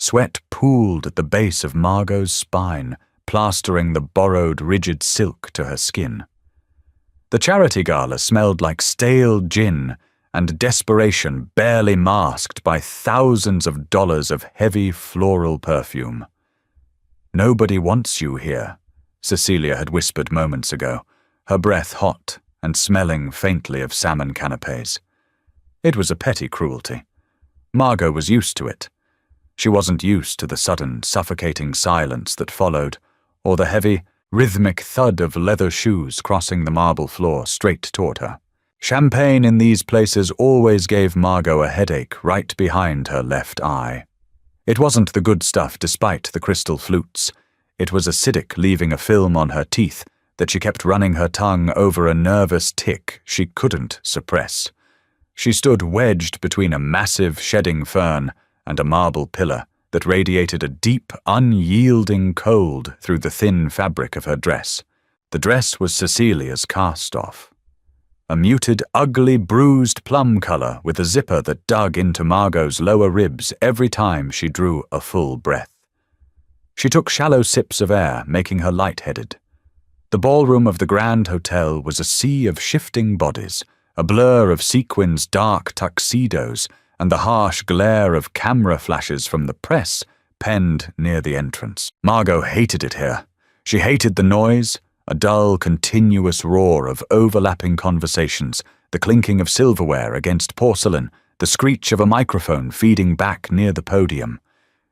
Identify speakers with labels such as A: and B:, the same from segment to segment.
A: Sweat pooled at the base of Margot's spine, plastering the borrowed rigid silk to her skin. The charity gala smelled like stale gin and desperation barely masked by thousands of dollars of heavy floral perfume. "Nobody wants you here," Cecilia had whispered moments ago, her breath hot and smelling faintly of salmon canapes. It was a petty cruelty. Margot was used to it. She wasn't used to the sudden, suffocating silence that followed, or the heavy, rhythmic thud of leather shoes crossing the marble floor straight toward her. Champagne in these places always gave Margot a headache right behind her left eye. It wasn't the good stuff despite the crystal flutes. It was acidic, leaving a film on her teeth that she kept running her tongue over a nervous tic she couldn't suppress. She stood wedged between a massive shedding fern and a marble pillar that radiated a deep, unyielding cold through the thin fabric of her dress. The dress was Cecilia's cast-off. A muted, ugly, bruised plum color with a zipper that dug into Margot's lower ribs every time she drew a full breath. She took shallow sips of air, making her lightheaded. The ballroom of the Grand Hotel was a sea of shifting bodies, a blur of sequins' dark tuxedos, and the harsh glare of camera flashes from the press penned near the entrance. Margot hated it here. She hated the noise, a dull, continuous roar of overlapping conversations, the clinking of silverware against porcelain, the screech of a microphone feeding back near the podium.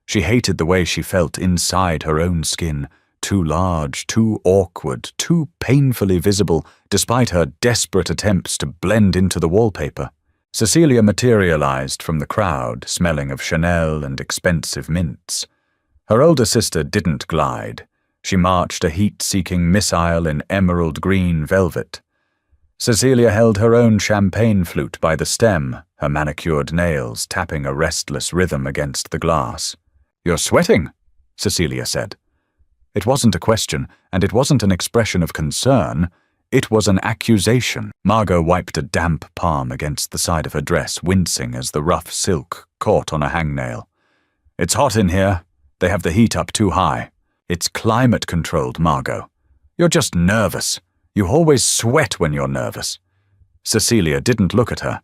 A: She hated the way she felt inside her own skin, too large, too awkward, too painfully visible, despite her desperate attempts to blend into the wallpaper. Cecilia materialized from the crowd, smelling of Chanel and expensive mints. Her older sister didn't glide. She marched a heat-seeking missile in emerald green velvet. Cecilia held her own champagne flute by the stem, her manicured nails tapping a restless rhythm against the glass. "You're sweating," Cecilia said. It wasn't a question, and it wasn't an expression of concern. It was an accusation. Margot wiped a damp palm against the side of her dress, wincing as the rough silk caught on a hangnail. "It's hot in here. They have the heat up too high." "It's climate-controlled, Margot. You're just nervous. You always sweat when you're nervous." Cecilia didn't look at her.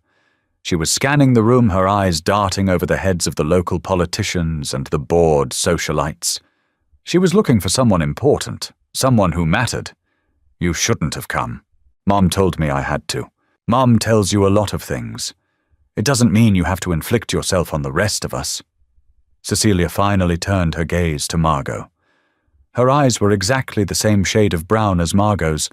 A: She was scanning the room, her eyes darting over the heads of the local politicians and the bored socialites. She was looking for someone important, someone who mattered. "You shouldn't have come. Mom told me I had to. Mom tells you a lot of things. It doesn't mean you have to inflict yourself on the rest of us." Cecilia finally turned her gaze to Margot. Her eyes were exactly the same shade of brown as Margot's,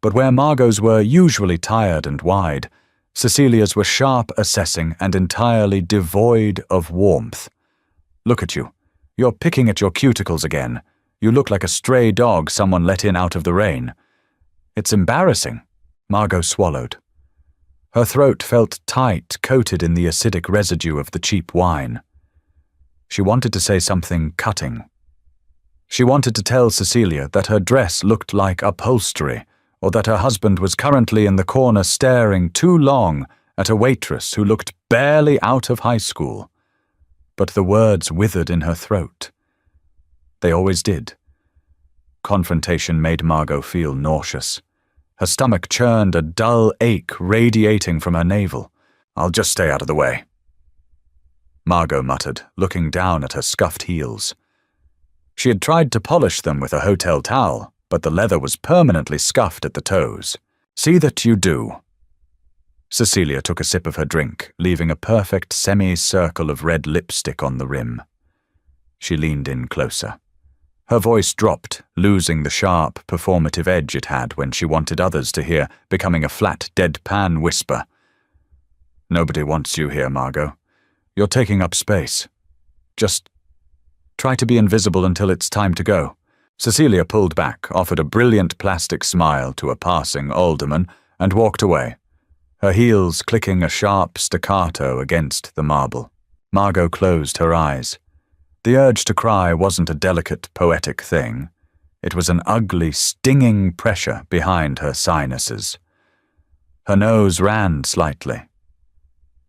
A: but where Margot's were usually tired and wide, Cecilia's were sharp, assessing, and entirely devoid of warmth. "Look at you. You're picking at your cuticles again. You look like a stray dog someone let in out of the rain." "It's embarrassing." Margot swallowed. Her throat felt tight, coated in the acidic residue of the cheap wine. She wanted to say something cutting. She wanted to tell Cecilia that her dress looked like upholstery, or that her husband was currently in the corner staring too long at a waitress who looked barely out of high school. But the words withered in her throat. They always did. Confrontation made Margot feel nauseous. Her stomach churned, a dull ache radiating from her navel. "I'll just stay out of the way," Margot muttered, looking down at her scuffed heels. She had tried to polish them with a hotel towel, but the leather was permanently scuffed at the toes. "See that you do." Cecilia took a sip of her drink, leaving a perfect semi-circle of red lipstick on the rim. She leaned in closer. Her voice dropped, losing the sharp, performative edge it had when she wanted others to hear, becoming a flat, deadpan whisper. "Nobody wants you here, Margot. You're taking up space. Just try to be invisible until it's time to go." Cecilia pulled back, offered a brilliant plastic smile to a passing alderman, and walked away, her heels clicking a sharp staccato against the marble. Margot closed her eyes. The urge to cry wasn't a delicate, poetic thing. It was an ugly, stinging pressure behind her sinuses. Her nose ran slightly.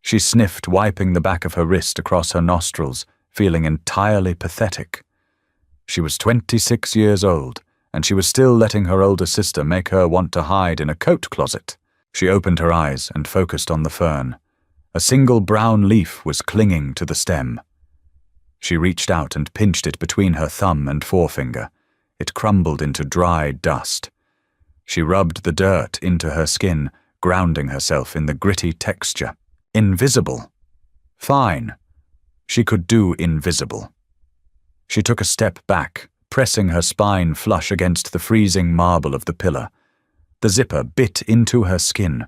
A: She sniffed, wiping the back of her wrist across her nostrils, feeling entirely pathetic. She was 26 years old, and she was still letting her older sister make her want to hide in a coat closet. She opened her eyes and focused on the fern. A single brown leaf was clinging to the stem. She reached out and pinched it between her thumb and forefinger. It crumbled into dry dust. She rubbed the dirt into her skin, grounding herself in the gritty texture. Invisible. Fine. She could do invisible. She took a step back, pressing her spine flush against the freezing marble of the pillar. The zipper bit into her skin.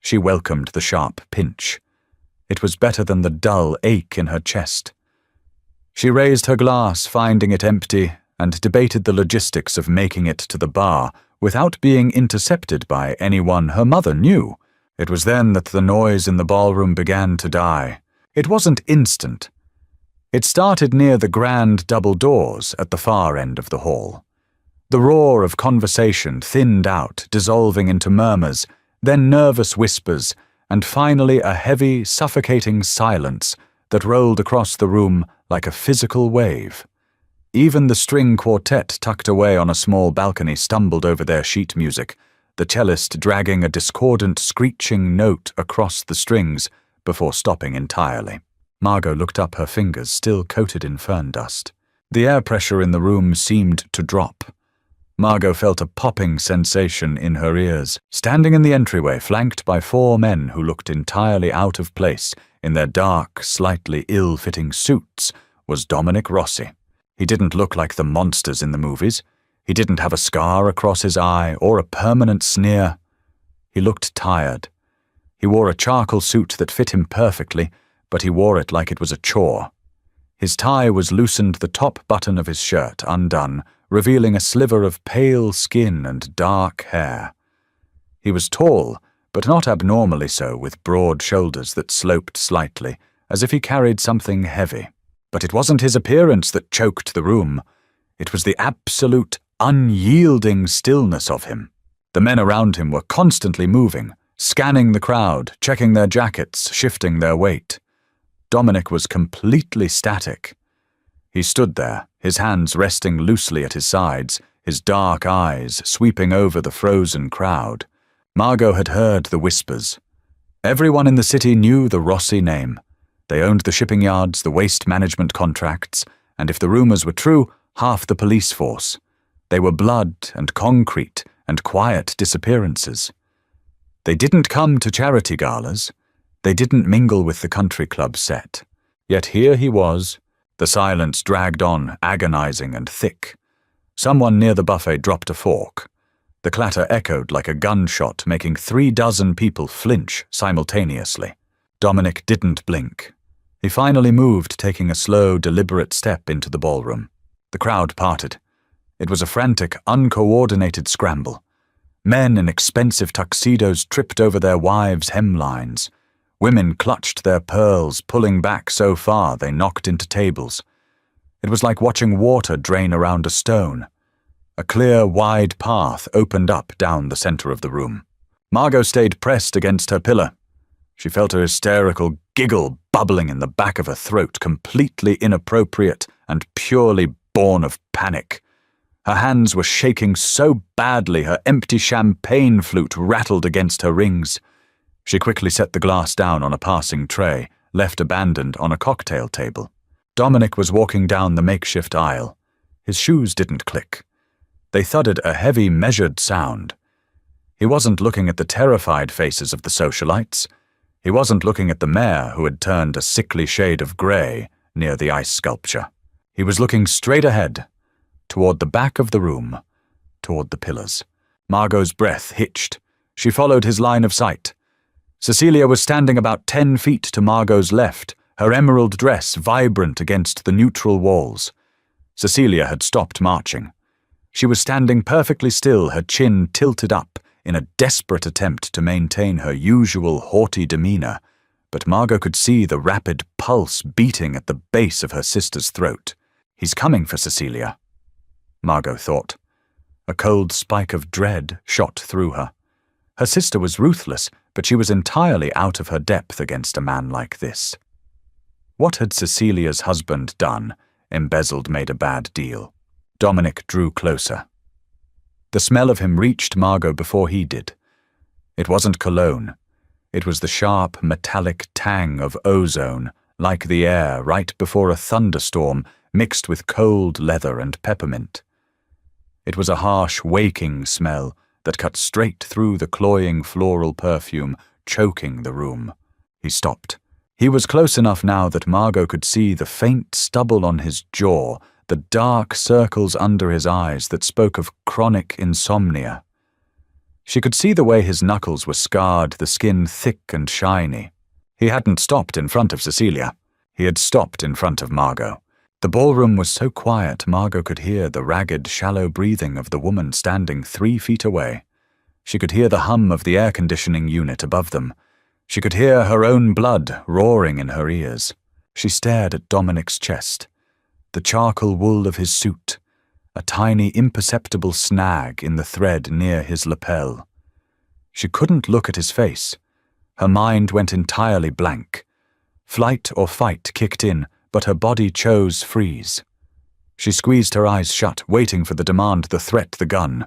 A: She welcomed the sharp pinch. It was better than the dull ache in her chest. She raised her glass, finding it empty, and debated the logistics of making it to the bar without being intercepted by anyone her mother knew. It was then that the noise in the ballroom began to die. It wasn't instant. It started near the grand double doors at the far end of the hall. The roar of conversation thinned out, dissolving into murmurs, then nervous whispers, and finally a heavy, suffocating silence that rolled across the room like a physical wave. Even the string quartet tucked away on a small balcony stumbled over their sheet music, the cellist dragging a discordant screeching note across the strings before stopping entirely. Margot looked up, her fingers still coated in fern dust. The air pressure in the room seemed to drop. Margot felt a popping sensation in her ears. Standing in the entryway, flanked by 4 men who looked entirely out of place in their dark, slightly ill-fitting suits, was Dominic Rossi. He didn't look like the monsters in the movies. He didn't have a scar across his eye or a permanent sneer. He looked tired. He wore a charcoal suit that fit him perfectly, but he wore it like it was a chore. His tie was loosened, the top button of his shirt undone, revealing a sliver of pale skin and dark hair. He was tall, but not abnormally so, with broad shoulders that sloped slightly, as if he carried something heavy. But it wasn't his appearance that choked the room. It was the absolute, unyielding stillness of him. The men around him were constantly moving, scanning the crowd, checking their jackets, shifting their weight. Dominic was completely static. He stood there, his hands resting loosely at his sides, his dark eyes sweeping over the frozen crowd. Margot had heard the whispers. Everyone in the city knew the Rossi name. They owned the shipping yards, the waste management contracts, and if the rumors were true, half the police force. They were blood and concrete and quiet disappearances. They didn't come to charity galas. They didn't mingle with the country club set. Yet here he was. The silence dragged on, agonizing and thick. Someone near the buffet dropped a fork. The clatter echoed like a gunshot, making 36 people flinch simultaneously. Dominic didn't blink. He finally moved, taking a slow, deliberate step into the ballroom. The crowd parted. It was a frantic, uncoordinated scramble. Men in expensive tuxedos tripped over their wives' hemlines. Women clutched their pearls, pulling back so far they knocked into tables. It was like watching water drain around a stone. A clear, wide path opened up down the center of the room. Margot stayed pressed against her pillar. She felt a hysterical giggle bubbling in the back of her throat, completely inappropriate and purely born of panic. Her hands were shaking so badly her empty champagne flute rattled against her rings. She quickly set the glass down on a passing tray, left abandoned on a cocktail table. Dominic was walking down the makeshift aisle. His shoes didn't click. They thudded a heavy, measured sound. He wasn't looking at the terrified faces of the socialites. He wasn't looking at the mayor who had turned a sickly shade of grey near the ice sculpture. He was looking straight ahead, toward the back of the room, toward the pillars. Margot's breath hitched. She followed his line of sight. Cecilia was standing about 10 feet to Margot's left, her emerald dress vibrant against the neutral walls. Cecilia had stopped marching. She was standing perfectly still, her chin tilted up, in a desperate attempt to maintain her usual haughty demeanor, but Margot could see the rapid pulse beating at the base of her sister's throat. He's coming for Cecilia, Margot thought. A cold spike of dread shot through her. Her sister was ruthless, but she was entirely out of her depth against a man like this. What had Cecilia's husband done? Embezzled made a bad deal. Dominic drew closer. The smell of him reached Margot before he did. It wasn't cologne. It was the sharp, metallic tang of ozone, like the air right before a thunderstorm, mixed with cold leather and peppermint. It was a harsh, waking smell that cut straight through the cloying floral perfume, choking the room. He stopped. He was close enough now that Margot could see the faint stubble on his jaw, the dark circles under his eyes that spoke of chronic insomnia. She could see the way his knuckles were scarred, the skin thick and shiny. He hadn't stopped in front of Cecilia. He had stopped in front of Margot. The ballroom was so quiet Margot could hear the ragged, shallow breathing of the woman standing 3 feet away. She could hear the hum of the air-conditioning unit above them. She could hear her own blood roaring in her ears. She stared at Dominic's chest, the charcoal wool of his suit, a tiny imperceptible snag in the thread near his lapel. She couldn't look at his face. Her mind went entirely blank. Flight or fight kicked in, but her body chose freeze. She squeezed her eyes shut, waiting for the demand, the threat, the gun.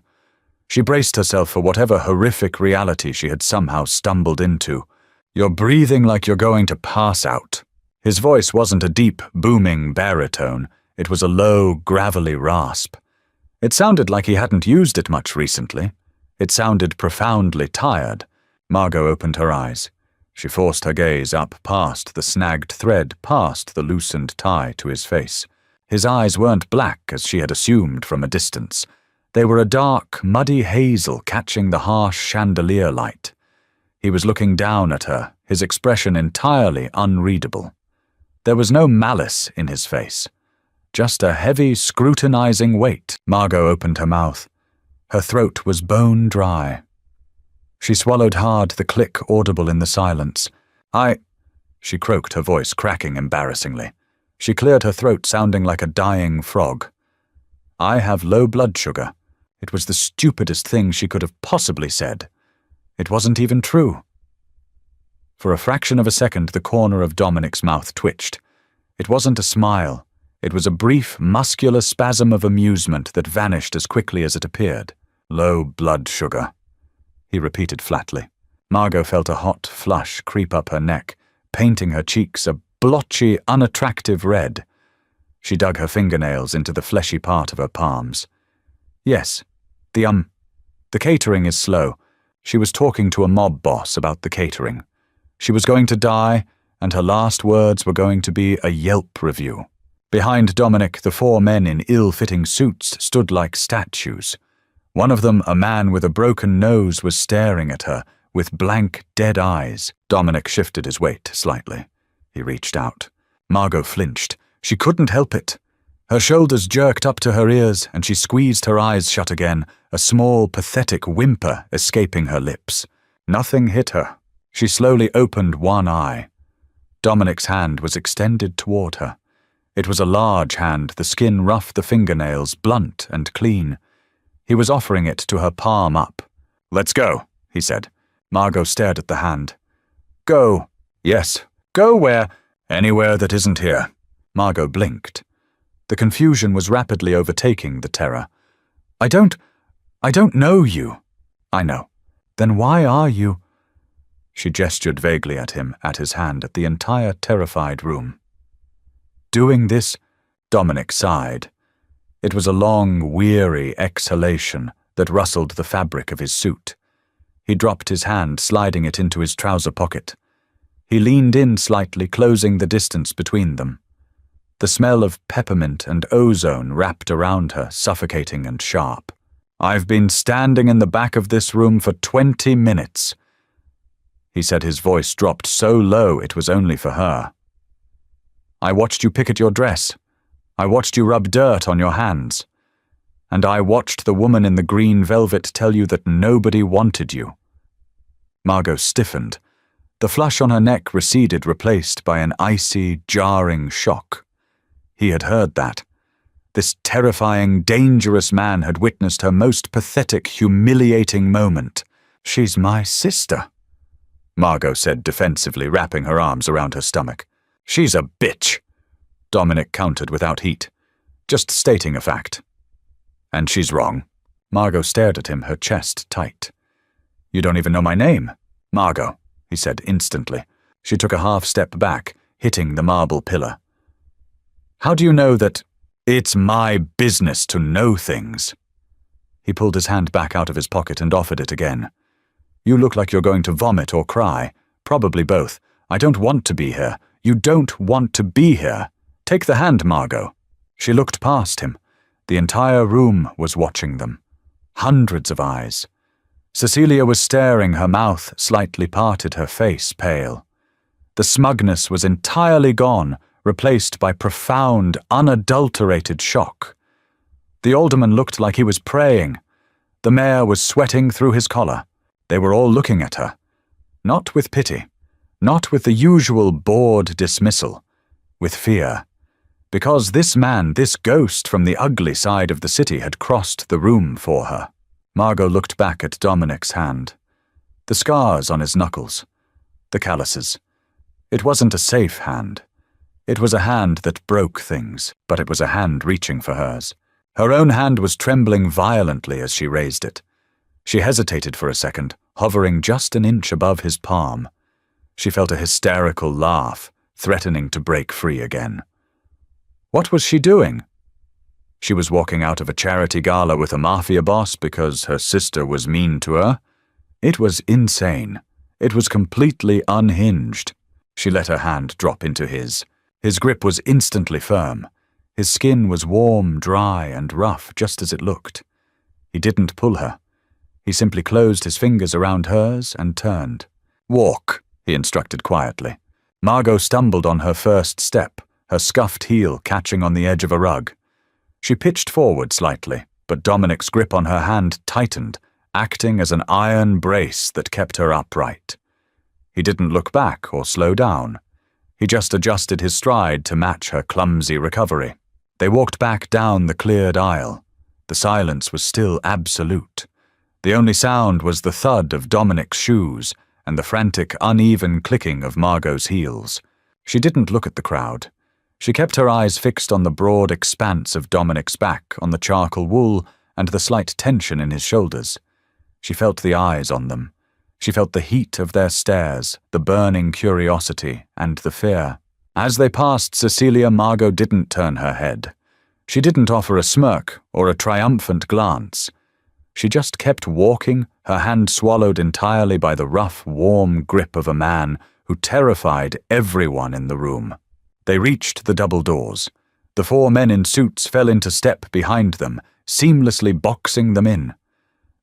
A: She braced herself for whatever horrific reality she had somehow stumbled into. "You're breathing like you're going to pass out." His voice wasn't a deep, booming baritone. It was a low, gravelly rasp. It sounded like he hadn't used it much recently. It sounded profoundly tired. Margot opened her eyes. She forced her gaze up past the snagged thread, past the loosened tie to his face. His eyes weren't black as she had assumed from a distance. They were a dark, muddy hazel catching the harsh chandelier light. He was looking down at her, his expression entirely unreadable. There was no malice in his face. Just a heavy, scrutinizing weight. Margot opened her mouth. Her throat was bone dry. She swallowed hard, the click audible in the silence. She croaked, her voice cracking embarrassingly. She cleared her throat, sounding like a dying frog. "I have low blood sugar." It was the stupidest thing she could have possibly said. It wasn't even true. For a fraction of a second, the corner of Dominic's mouth twitched. It wasn't a smile. It was a brief, muscular spasm of amusement that vanished as quickly as it appeared. "Low blood sugar," he repeated flatly. Margot felt a hot flush creep up her neck, painting her cheeks a blotchy, unattractive red. She dug her fingernails into the fleshy part of her palms. "Yes, the catering is slow." She was talking to a mob boss about the catering. She was going to die, and her last words were going to be a Yelp review. Behind Dominic, the 4 men in ill-fitting suits stood like statues. One of them, a man with a broken nose, was staring at her with blank, dead eyes. Dominic shifted his weight slightly. He reached out. Margot flinched. She couldn't help it. Her shoulders jerked up to her ears, and she squeezed her eyes shut again, a small, pathetic whimper escaping her lips. Nothing hit her. She slowly opened one eye. Dominic's hand was extended toward her. It was a large hand, the skin rough, the fingernails blunt and clean. He was offering it to her palm up. "Let's go," he said. Margot stared at the hand. "Go." "Yes. Go where?" "Anywhere that isn't here." Margot blinked. The confusion was rapidly overtaking the terror. I don't know you." "I know." "Then why are you—" She gestured vaguely at him, at his hand, at the entire terrified room. "Doing this?" Dominic sighed. It was a long, weary exhalation that rustled the fabric of his suit. He dropped his hand, sliding it into his trouser pocket. He leaned in slightly, closing the distance between them. The smell of peppermint and ozone wrapped around her, suffocating and sharp. "I've been standing in the back of this room for 20 minutes. He said, his voice dropped so low it was only for her. "I watched you pick at your dress. I watched you rub dirt on your hands. And I watched the woman in the green velvet tell you that nobody wanted you." Margot stiffened. The flush on her neck receded, replaced by an icy, jarring shock. He had heard that. This terrifying, dangerous man had witnessed her most pathetic, humiliating moment. "She's my sister," Margot said defensively, wrapping her arms around her stomach. She's a bitch, Dominic countered without heat, just stating a fact. And she's wrong. Margot stared at him, her chest tight. You don't even know my name, Margot, he said instantly. She took a half step back, hitting the marble pillar. How do you know that it's my business to know things? He pulled his hand back out of his pocket and offered it again. You look like you're going to vomit or cry. Probably both. I don't want to be here. You don't want to be here. Take the hand, Margot. She looked past him. The entire room was watching them. Hundreds of eyes. Cecilia was staring, her mouth slightly parted, her face pale. The smugness was entirely gone, replaced by profound, unadulterated shock. The alderman looked like he was praying. The mayor was sweating through his collar. They were all looking at her. Not with pity. Not with the usual bored dismissal. With fear. Because this man, this ghost from the ugly side of the city had crossed the room for her. Margot looked back at Dominic's hand. The scars on his knuckles. The calluses. It wasn't a safe hand. It was a hand that broke things, but it was a hand reaching for hers. Her own hand was trembling violently as she raised it. She hesitated for a second, hovering just an inch above his palm. She felt a hysterical laugh, threatening to break free again. What was she doing? She was walking out of a charity gala with a Mafia boss because her sister was mean to her. It was insane. It was completely unhinged. She let her hand drop into his. His grip was instantly firm. His skin was warm, dry, and rough, just as it looked. He didn't pull her. He simply closed his fingers around hers and turned. Walk, he instructed quietly. Margot stumbled on her first step, her scuffed heel catching on the edge of a rug. She pitched forward slightly, but Dominic's grip on her hand tightened, acting as an iron brace that kept her upright. He didn't look back or slow down. He just adjusted his stride to match her clumsy recovery. They walked back down the cleared aisle. The silence was still absolute. The only sound was the thud of Dominic's shoes and the frantic, uneven clicking of Margot's heels. She didn't look at the crowd. She kept her eyes fixed on the broad expanse of Dominic's back, on the charcoal wool, and the slight tension in his shoulders. She felt the eyes on them. She felt the heat of their stares, the burning curiosity, and the fear. As they passed Cecilia, Margot didn't turn her head. She didn't offer a smirk or a triumphant glance. She just kept walking, her hand swallowed entirely by the rough, warm grip of a man who terrified everyone in the room. They reached the double doors. The 4 men in suits fell into step behind them, seamlessly boxing them in.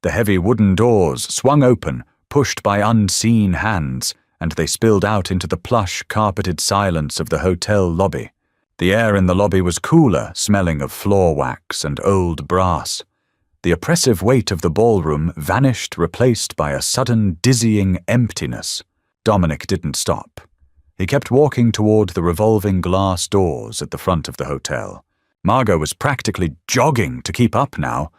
A: The heavy wooden doors swung open, pushed by unseen hands, and they spilled out into the plush, carpeted silence of the hotel lobby. The air in the lobby was cooler, smelling of floor wax and old brass. The oppressive weight of the ballroom vanished, replaced by a sudden, dizzying emptiness. Dominic didn't stop. He kept walking toward the revolving glass doors at the front of the hotel. Margot was practically jogging to keep up now.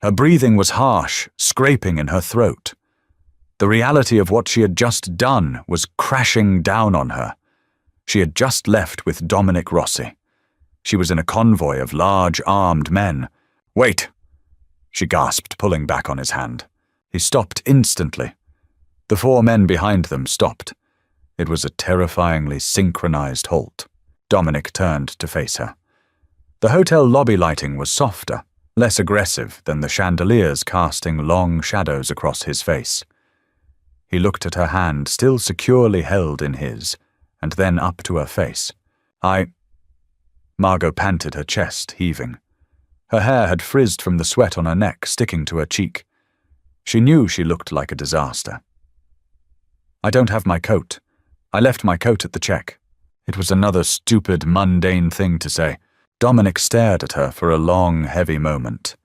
A: Her breathing was harsh, scraping in her throat. The reality of what she had just done was crashing down on her. She had just left with Dominic Rossi. She was in a convoy of large, armed men. "Wait!" she gasped, pulling back on his hand. He stopped instantly. The 4 men behind them stopped. It was a terrifyingly synchronized halt. Dominic turned to face her. The hotel lobby lighting was softer, less aggressive than the chandeliers casting long shadows across his face. He looked at her hand, still securely held in his, and then up to her face. Margot panted, her chest heaving. Her hair had frizzed from the sweat on her neck, sticking to her cheek. She knew she looked like a disaster. "I don't have my coat. I left my coat at the check." It was another stupid, mundane thing to say. Dominic stared at her for a long, heavy moment.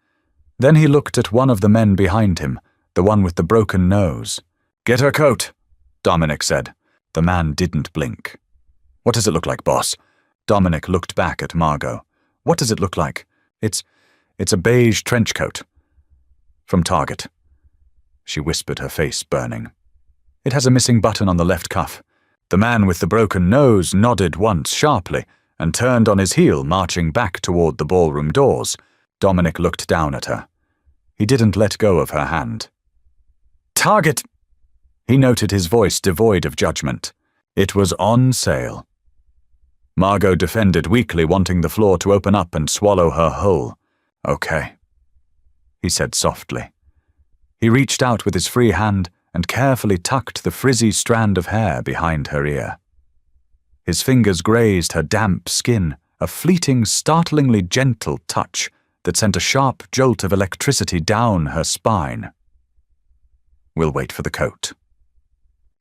A: Then he looked at one of the men behind him, the one with the broken nose. "Get her coat," Dominic said. The man didn't blink. "What does it look like, boss?" Dominic looked back at Margot. "What does it look like?" It's a beige trench coat. "From Target." She whispered, her face burning. "It has a missing button on the left cuff. The man with the broken nose nodded once sharply and turned on his heel, marching back toward the ballroom doors. Dominic looked down at her. He didn't let go of her hand. "Target!" He noted his voice devoid of judgment. It was on sale. Margot defended weakly, wanting the floor to open up and swallow her whole. "Okay," he said softly. He reached out with his free hand and carefully tucked the frizzy strand of hair behind her ear. His fingers grazed her damp skin, a fleeting, startlingly gentle touch that sent a sharp jolt of electricity down her spine. "We'll wait for the coat."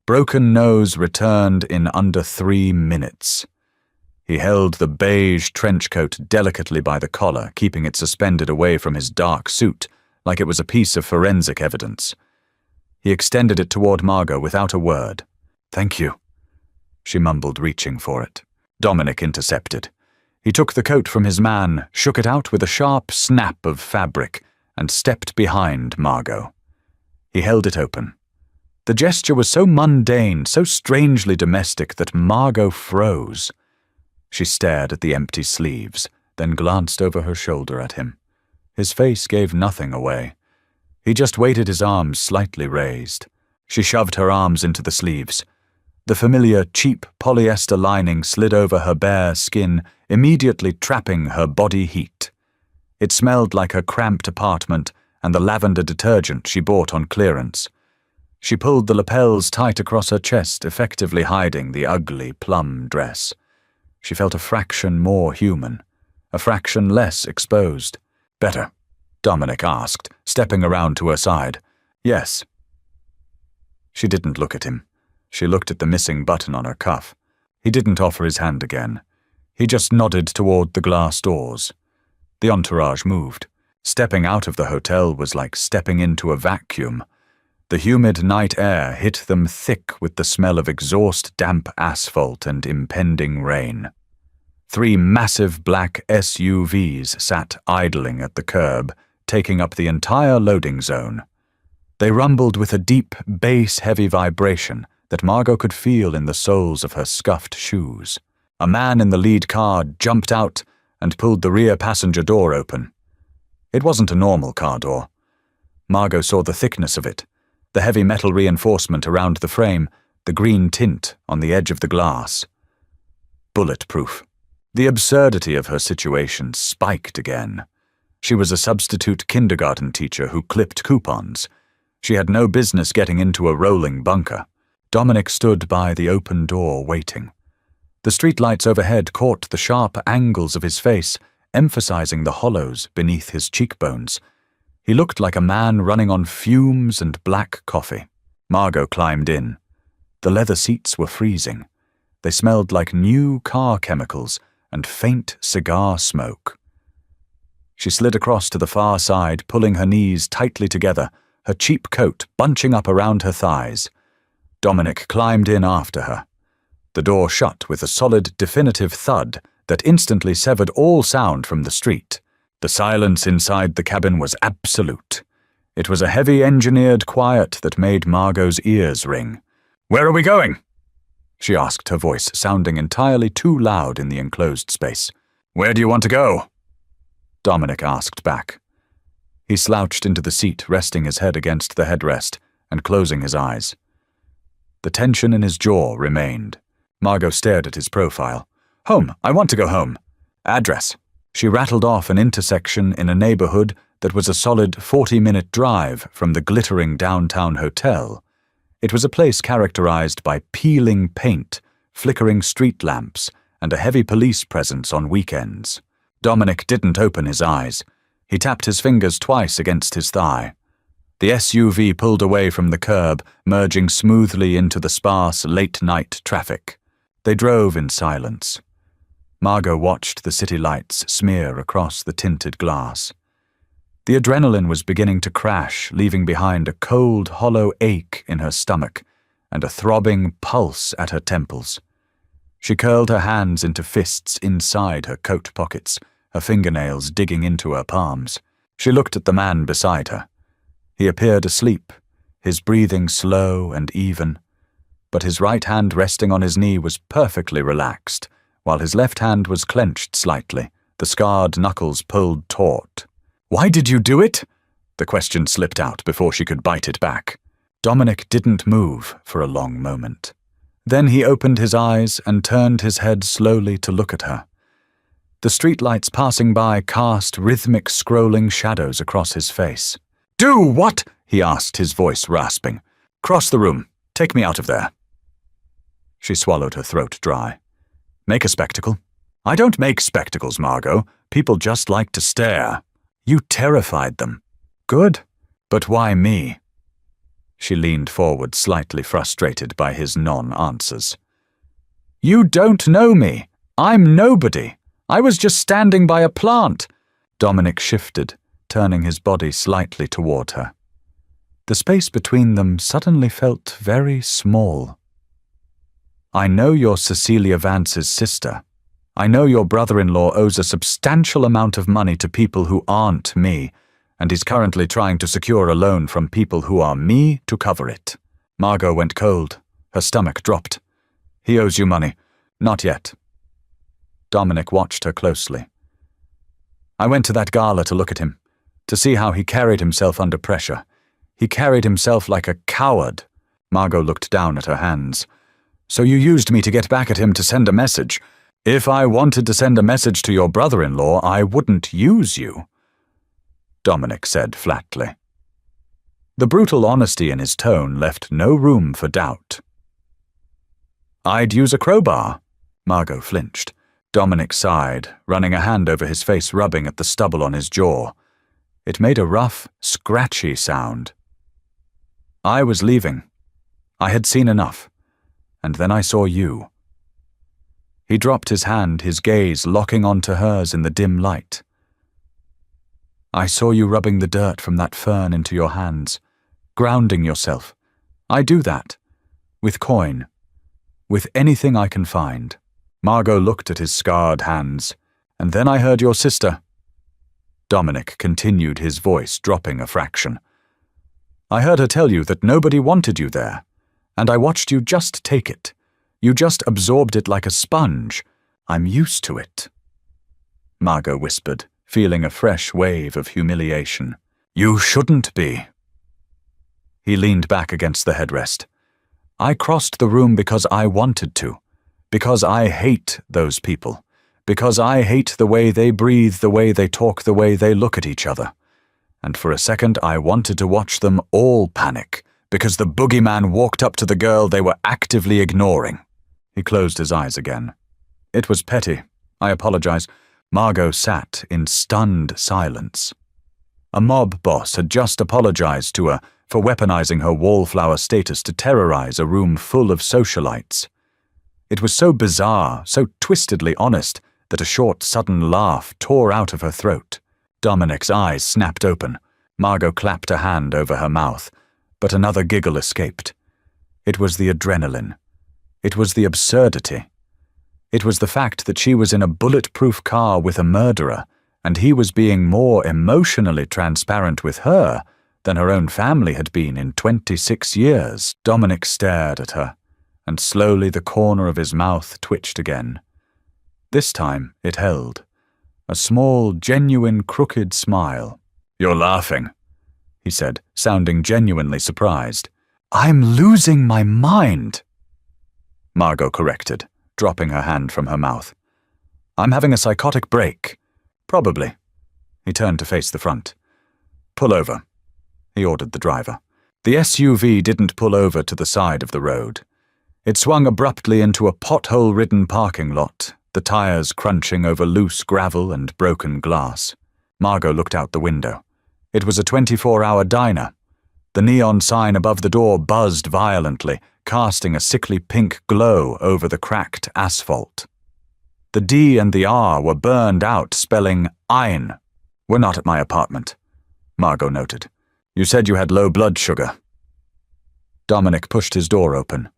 A: Broken Nose returned in under 3 minutes. He held the beige trench coat delicately by the collar, keeping it suspended away from his dark suit, like it was a piece of forensic evidence. He extended it toward Margot without a word. "Thank you," she mumbled, reaching for it. Dominic intercepted. He took the coat from his man, shook it out with a sharp snap of fabric, and stepped behind Margot. He held it open. The gesture was so mundane, so strangely domestic, that Margot froze. She stared at the empty sleeves, then glanced over her shoulder at him. His face gave nothing away. He just waited, his arms slightly raised. She shoved her arms into the sleeves. The familiar, cheap polyester lining slid over her bare skin, immediately trapping her body heat. It smelled like her cramped apartment and the lavender detergent she bought on clearance. She pulled the lapels tight across her chest, effectively hiding the ugly plum dress. She felt a fraction more human, a fraction less exposed. "Better?" Dominic asked, stepping around to her side. "Yes." She didn't look at him. She looked at the missing button on her cuff. He didn't offer his hand again. He just nodded toward the glass doors. The entourage moved. Stepping out of the hotel was like stepping into a vacuum. The humid night air hit them thick with the smell of exhaust, damp asphalt, and impending rain. 3 massive black SUVs sat idling at the curb, taking up the entire loading zone. They rumbled with a deep, bass-heavy vibration that Margot could feel in the soles of her scuffed shoes. A man in the lead car jumped out and pulled the rear passenger door open. It wasn't a normal car door. Margot saw the thickness of it, the heavy metal reinforcement around the frame, the green tint on the edge of the glass. Bulletproof. The absurdity of her situation spiked again. She was a substitute kindergarten teacher who clipped coupons. She had no business getting into a rolling bunker. Dominic stood by the open door waiting. The streetlights overhead caught the sharp angles of his face, emphasizing the hollows beneath his cheekbones. He looked like a man running on fumes and black coffee. Margot climbed in. The leather seats were freezing. They smelled like new car chemicals and faint cigar smoke. She slid across to the far side, pulling her knees tightly together, her cheap coat bunching up around her thighs. Dominic climbed in after her. The door shut with a solid, definitive thud that instantly severed all sound from the street. The silence inside the cabin was absolute. It was a heavy engineered quiet that made Margot's ears ring. "Where are we going?" she asked, her voice sounding entirely too loud in the enclosed space. "Where do you want to go?" Dominic asked back. He slouched into the seat, resting his head against the headrest and closing his eyes. The tension in his jaw remained. Margot stared at his profile. "Home. I want to go home." "Address." She rattled off an intersection in a neighborhood that was a solid 40-minute drive from the glittering downtown hotel. It was a place characterized by peeling paint, flickering street lamps, and a heavy police presence on weekends. Dominic didn't open his eyes. He tapped his fingers twice against his thigh. The SUV pulled away from the curb, merging smoothly into the sparse late-night traffic. They drove in silence. Margot watched the city lights smear across the tinted glass. The adrenaline was beginning to crash, leaving behind a cold, hollow ache in her stomach and a throbbing pulse at her temples. She curled her hands into fists inside her coat pockets, her fingernails digging into her palms. She looked at the man beside her. He appeared asleep, his breathing slow and even. but his right hand resting on his knee was perfectly relaxed, while his left hand was clenched slightly, the scarred knuckles pulled taut. "Why did you do it?" The question slipped out before she could bite it back. Dominic didn't move for a long moment. Then he opened his eyes and turned his head slowly to look at her. The streetlights passing by cast rhythmic scrolling shadows across his face. "Do what?" he asked, his voice rasping. "Cross the room. Take me out of there." She swallowed her throat dry. "Make a spectacle?" "I don't make spectacles, Margot. People just like to stare." "You terrified them." "Good. But why me?" She leaned forward, slightly frustrated by his non-answers. "You don't know me. I'm nobody. I was just standing by a plant." Dominic shifted, turning his body slightly toward her. The space between them suddenly felt very small. "I know you're Cecilia Vance's sister. I know your brother-in-law owes a substantial amount of money to people who aren't me, and he's currently trying to secure a loan from people who are me to cover it." Margot went cold. Her stomach dropped. "He owes you money." "Not yet." Dominic watched her closely. "I went to that gala to look at him, to see how he carried himself under pressure. He carried himself like a coward." Margot looked down at her hands. "So you used me to get back at him to send a message. If I wanted to send a message to your brother-in-law, I wouldn't use you," Dominic said flatly. The brutal honesty in his tone left no room for doubt. "I'd use a crowbar." Margot flinched. Dominic sighed, running a hand over his face, rubbing at the stubble on his jaw. It made a rough, scratchy sound. "I was leaving. I had seen enough. And then I saw you." He dropped his hand, his gaze locking onto hers in the dim light. "I saw you rubbing the dirt from that fern into your hands, grounding yourself. I do that. With coin. With anything I can find." Margot looked at his scarred hands. "And then I heard your sister." Dominic continued, his voice dropping a fraction. "I heard her tell you that nobody wanted you there, and I watched you just take it. You just absorbed it like a sponge. I'm used to it." Margot whispered, feeling a fresh wave of humiliation. "You shouldn't be." He leaned back against the headrest. "I crossed the room because I wanted to. Because I hate those people. Because I hate the way they breathe, the way they talk, the way they look at each other. And for a second I wanted to watch them all panic, because the boogeyman walked up to the girl they were actively ignoring." He closed his eyes again. "It was petty. I apologize." Margot sat in stunned silence. A mob boss had just apologized to her for weaponizing her wallflower status to terrorize a room full of socialites. It was so bizarre, so twistedly honest, that a short, sudden laugh tore out of her throat. Dominic's eyes snapped open. Margot clapped a hand over her mouth, but another giggle escaped. It was the adrenaline. It was the absurdity. It was the fact that she was in a bulletproof car with a murderer, and he was being more emotionally transparent with her than her own family had been in 26 years. Dominic stared at her, and slowly the corner of his mouth twitched again. This time it held. A small, genuine, crooked smile. "You're laughing," he said, sounding genuinely surprised. "I'm losing my mind," Margot corrected, dropping her hand from her mouth. "I'm having a psychotic break." "Probably." He turned to face the front. "Pull over," he ordered the driver. The SUV didn't pull over to the side of the road. It swung abruptly into a pothole-ridden parking lot, the tires crunching over loose gravel and broken glass. Margot looked out the window. It was a 24-hour diner. The neon sign above the door buzzed violently, casting a sickly pink glow over the cracked asphalt. The D and the R were burned out, spelling Ein. "We're not at my apartment," Margot noted. "You said you had low blood sugar." Dominic pushed his door open.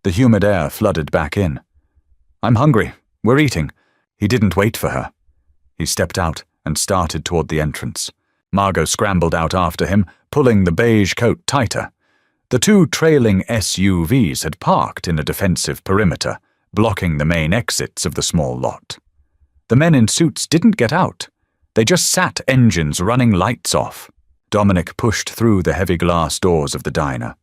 A: The humid air flooded back in. "I'm hungry. We're eating." He didn't wait for her. He stepped out and started toward the entrance. Margot scrambled out after him, pulling the beige coat tighter. The two trailing SUVs had parked in a defensive perimeter, blocking the main exits of the small lot. The men in suits didn't get out. They just sat, engines running, lights off. Dominic pushed through the heavy glass doors of the diner.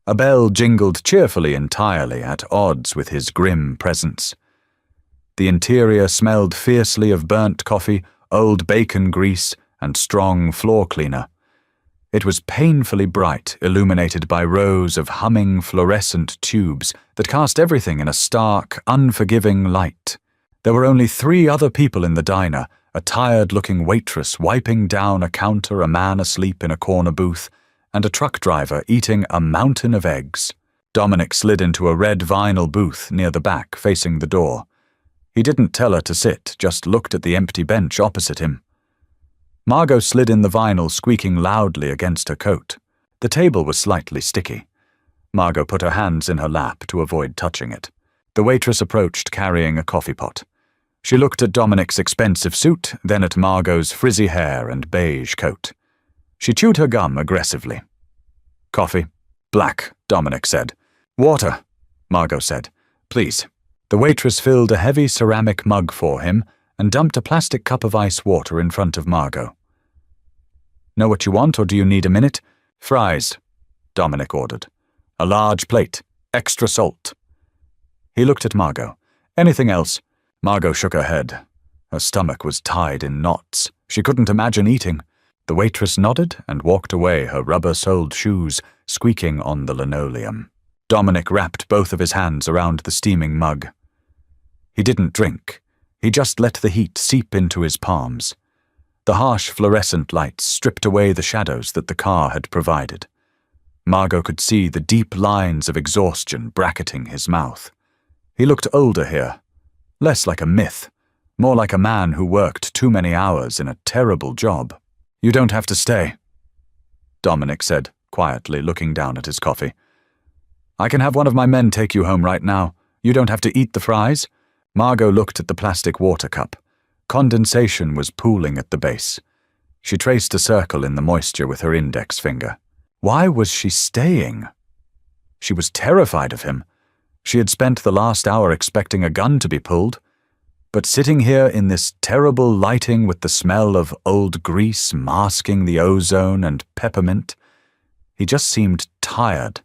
A: A bell jingled cheerfully entirely, at odds with his grim presence. The interior smelled fiercely of burnt coffee, old bacon grease, and strong floor cleaner. It was painfully bright, illuminated by rows of humming fluorescent tubes that cast everything in a stark, unforgiving light. There were only 3 other people in the diner, a tired-looking waitress wiping down a counter, a man asleep in a corner booth, and a truck driver eating a mountain of eggs. Dominic slid into a red vinyl booth near the back, facing the door. He didn't tell her to sit, just looked at the empty bench opposite him. Margot slid in the vinyl, squeaking loudly against her coat. The table was slightly sticky. Margot put her hands in her lap to avoid touching it. The waitress approached, carrying a coffee pot. She looked at Dominic's expensive suit, then at Margot's frizzy hair and beige coat. She chewed her gum aggressively. "Coffee." "Black," Dominic said. "Water," Margot said. "Please." The waitress filled a heavy ceramic mug for him and dumped a plastic cup of ice water in front of Margot. "Know what you want, or do you need a minute?" "Fries," Dominic ordered. "A large plate. Extra salt." He looked at Margot. "Anything else?" Margot shook her head. Her stomach was tied in knots. She couldn't imagine eating. The waitress nodded and walked away, her rubber-soled shoes squeaking on the linoleum. Dominic wrapped both of his hands around the steaming mug. He didn't drink. He just let the heat seep into his palms. The harsh fluorescent lights stripped away the shadows that the car had provided. Margot could see the deep lines of exhaustion bracketing his mouth. He looked older here. Less like a myth, more like a man who worked too many hours in a terrible job. "You don't have to stay," Dominic said, quietly, looking down at his coffee. "I can have one of my men take you home right now. You don't have to eat the fries." Margot looked at the plastic water cup. Condensation was pooling at the base. She traced a circle in the moisture with her index finger. Why was she staying? She was terrified of him. She had spent the last hour expecting a gun to be pulled. But sitting here in this terrible lighting with the smell of old grease masking the ozone and peppermint, he just seemed tired.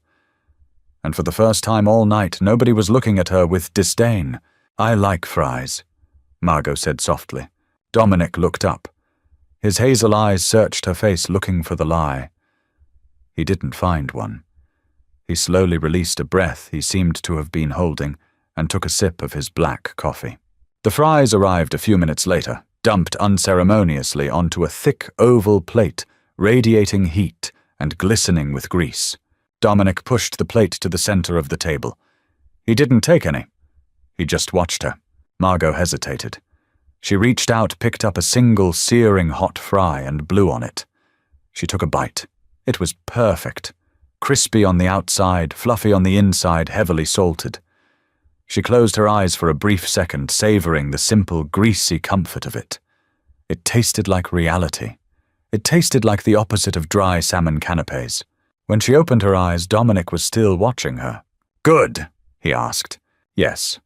A: And for the first time all night, nobody was looking at her with disdain. "I like fries," Margot said softly. Dominic looked up. His hazel eyes searched her face, looking for the lie. He didn't find one. He slowly released a breath he seemed to have been holding and took a sip of his black coffee. The fries arrived a few minutes later, dumped unceremoniously onto a thick oval plate, radiating heat and glistening with grease. Dominic pushed the plate to the center of the table. He didn't take any. He just watched her. Margot hesitated. She reached out, picked up a single searing hot fry and blew on it. She took a bite. It was perfect. Crispy on the outside, fluffy on the inside, heavily salted. She closed her eyes for a brief second, savoring the simple, greasy comfort of it. It tasted like reality. It tasted like the opposite of dry salmon canapes. When she opened her eyes, Dominic was still watching her. "Good?" he asked. "Yes."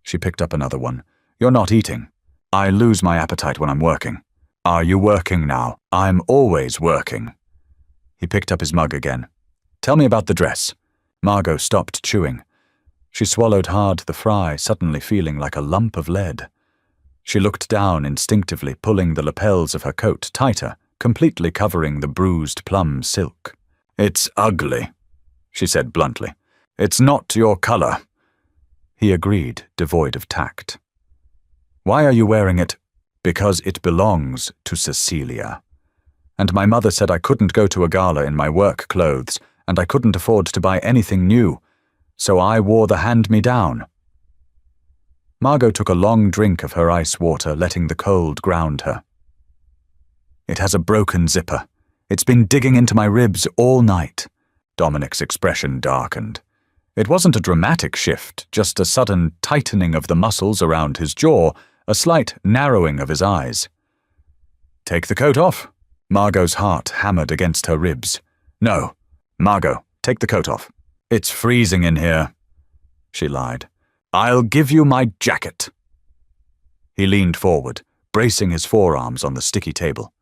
A: She picked up another one. "You're not eating." "I lose my appetite when I'm working." "Are you working now?" "I'm always working." He picked up his mug again. "Tell me about the dress." Margot stopped chewing. She swallowed hard the fry, suddenly feeling like a lump of lead. She looked down instinctively, pulling the lapels of her coat tighter, completely covering the bruised plum silk. "It's ugly," she said bluntly. "It's not your color." He agreed, devoid of tact. "Why are you wearing it?" "Because it belongs to Cecilia. And my mother said I couldn't go to a gala in my work clothes, and I couldn't afford to buy anything new, so I wore the hand-me-down." Margot took a long drink of her ice water, letting the cold ground her. "It has a broken zipper. It's been digging into my ribs all night." Dominic's expression darkened. It wasn't a dramatic shift, just a sudden tightening of the muscles around his jaw, a slight narrowing of his eyes. "Take the coat off." Margot's heart hammered against her ribs. "No." "Margot, take the coat off. It's freezing in here, she lied. I'll give you my jacket. He leaned forward, bracing his forearms on the sticky table.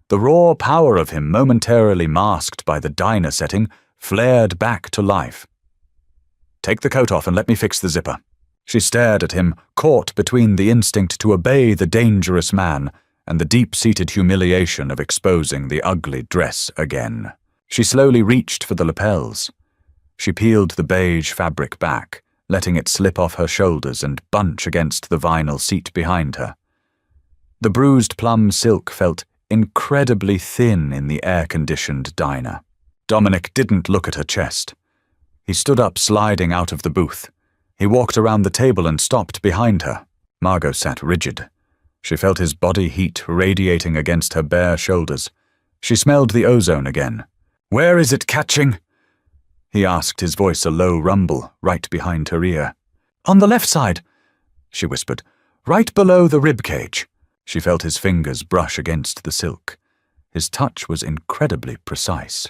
A: The raw power of him, momentarily masked by the diner setting, flared back to life. Take the coat off and let me fix the zipper. She stared at him, caught between the instinct to obey the dangerous man and the deep-seated humiliation of exposing the ugly dress again. She slowly reached for the lapels. She peeled the beige fabric back, letting it slip off her shoulders and bunch against the vinyl seat behind her. The bruised plum silk felt incredibly thin in the air-conditioned diner. Dominic didn't look at her chest. He stood up, sliding out of the booth. He walked around the table and stopped behind her. Margot sat rigid. She felt his body heat radiating against her bare shoulders. She smelled the ozone again. "Where is it catching?" he asked, his voice a low rumble, right behind her ear. "On the left side," she whispered, "right below the rib cage." She felt his fingers brush against the silk. His touch was incredibly precise.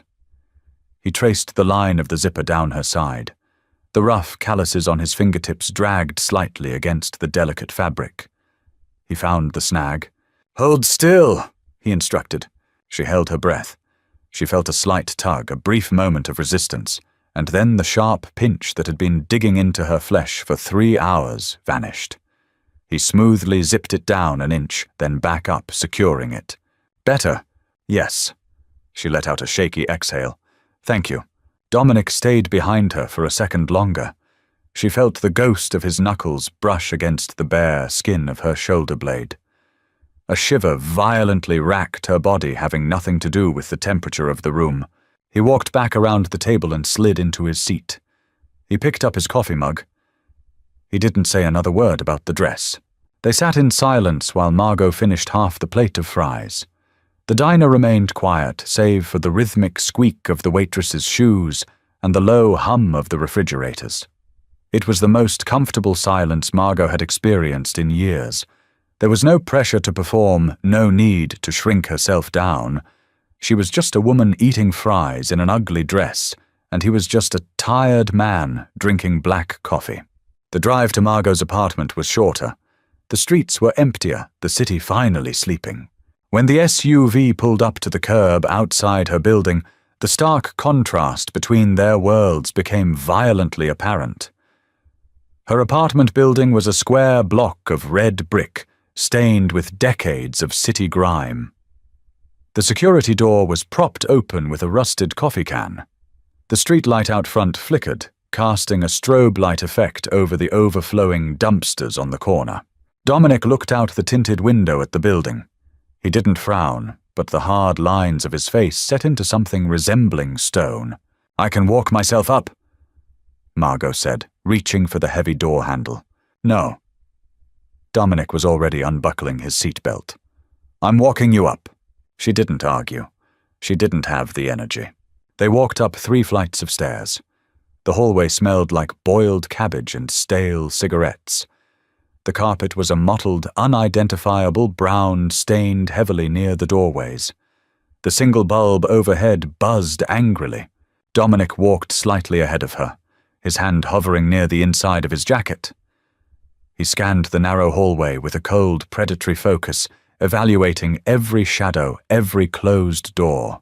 A: He traced the line of the zipper down her side. The rough calluses on his fingertips dragged slightly against the delicate fabric. He found the snag. "Hold still," he instructed. She held her breath. She felt a slight tug, a brief moment of resistance, and then the sharp pinch that had been digging into her flesh for 3 hours vanished. He smoothly zipped it down an inch, then back up, securing it. "Better?" "Yes." She let out a shaky exhale. "Thank you." Dominic stayed behind her for a second longer. She felt the ghost of his knuckles brush against the bare skin of her shoulder blade. A shiver violently racked her body, having nothing to do with the temperature of the room. He walked back around the table and slid into his seat. He picked up his coffee mug. He didn't say another word about the dress. They sat in silence while Margot finished half the plate of fries. The diner remained quiet, save for the rhythmic squeak of the waitress's shoes and the low hum of the refrigerators. It was the most comfortable silence Margot had experienced in years. There was no pressure to perform, no need to shrink herself down. She was just a woman eating fries in an ugly dress, and he was just a tired man drinking black coffee. The drive to Margot's apartment was shorter. The streets were emptier, the city finally sleeping. When the SUV pulled up to the curb outside her building, the stark contrast between their worlds became violently apparent. Her apartment building was a square block of red brick, stained with decades of city grime. The security door was propped open with a rusted coffee can. The streetlight out front flickered, casting a strobe light effect over the overflowing dumpsters on the corner. Dominic looked out the tinted window at the building. He didn't frown, but the hard lines of his face set into something resembling stone. "I can walk myself up," Margot said, reaching for the heavy door handle. "No." Dominic was already unbuckling his seatbelt. "I'm walking you up." She didn't argue. She didn't have the energy. They walked up 3 flights of stairs. The hallway smelled like boiled cabbage and stale cigarettes. The carpet was a mottled, unidentifiable brown stained heavily near the doorways. The single bulb overhead buzzed angrily. Dominic walked slightly ahead of her, his hand hovering near the inside of his jacket. He scanned the narrow hallway with a cold, predatory focus, evaluating every shadow, every closed door.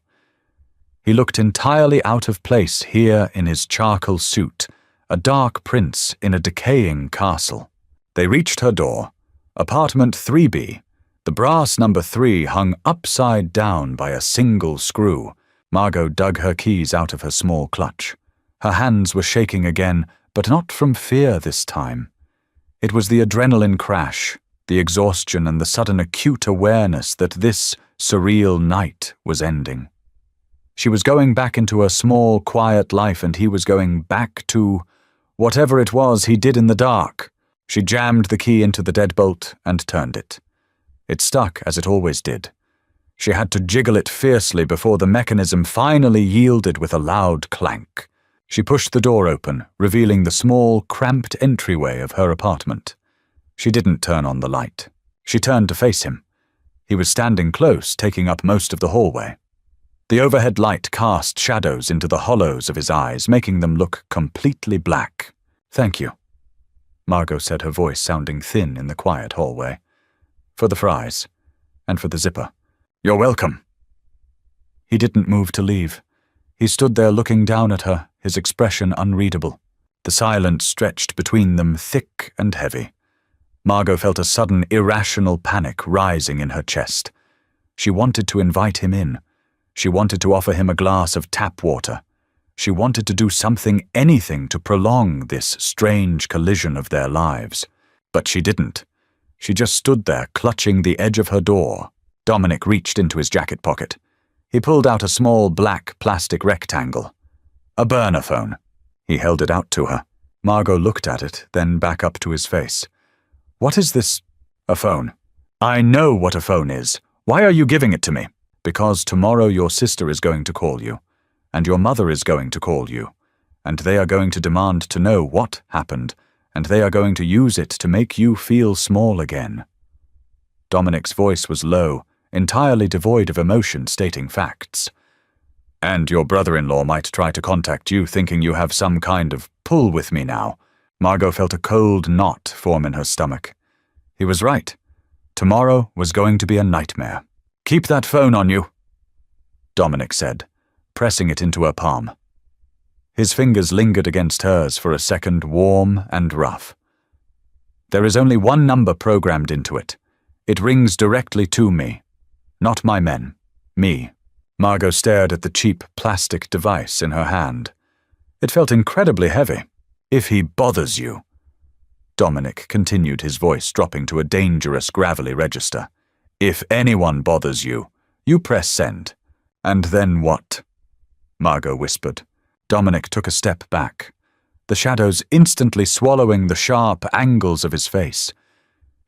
A: He looked entirely out of place here in his charcoal suit, a dark prince in a decaying castle. They reached her door, apartment 3B. The brass number 3 hung upside down by a single screw. Margot dug her keys out of her small clutch. Her hands were shaking again, but not from fear this time. It was the adrenaline crash, the exhaustion and the sudden acute awareness that this surreal night was ending. She was going back into her small, quiet life, and he was going back to whatever it was he did in the dark. She jammed the key into the deadbolt and turned it. It stuck as it always did. She had to jiggle it fiercely before the mechanism finally yielded with a loud clank. She pushed the door open, revealing the small, cramped entryway of her apartment. She didn't turn on the light. She turned to face him. He was standing close, taking up most of the hallway. The overhead light cast shadows into the hollows of his eyes, making them look completely black. "Thank you," Margot said, her voice sounding thin in the quiet hallway. "For the fries. And for the zipper." "You're welcome." He didn't move to leave. He stood there looking down at her, his expression unreadable. The silence stretched between them, thick and heavy. Margot felt a sudden, irrational panic rising in her chest. She wanted to invite him in. She wanted to offer him a glass of tap water. She wanted to do something, anything, to prolong this strange collision of their lives. But she didn't. She just stood there, clutching the edge of her door. Dominic reached into his jacket pocket. He pulled out a small black plastic rectangle. A burner phone. He held it out to her. Margot looked at it, then back up to his face. "What is this?" "A phone." "I know what a phone is. Why are you giving it to me?" "Because tomorrow your sister is going to call you, and your mother is going to call you, and they are going to demand to know what happened, and they are going to use it to make you feel small again." Dominic's voice was low, entirely devoid of emotion, stating facts. "And your brother-in-law might try to contact you thinking you have some kind of pull with me now." Margot felt a cold knot form in her stomach. He was right. Tomorrow was going to be a nightmare. "Keep that phone on you," Dominic said, pressing it into her palm. His fingers lingered against hers for a second, warm and rough. "There is only one number programmed into it. It rings directly to me. Not my men. Me." Margot stared at the cheap plastic device in her hand. It felt incredibly heavy. "If he bothers you," Dominic continued, his voice dropping to a dangerous gravelly register. "If anyone bothers you, you press send." "And then what?" Margot whispered. Dominic took a step back, the shadows instantly swallowing the sharp angles of his face.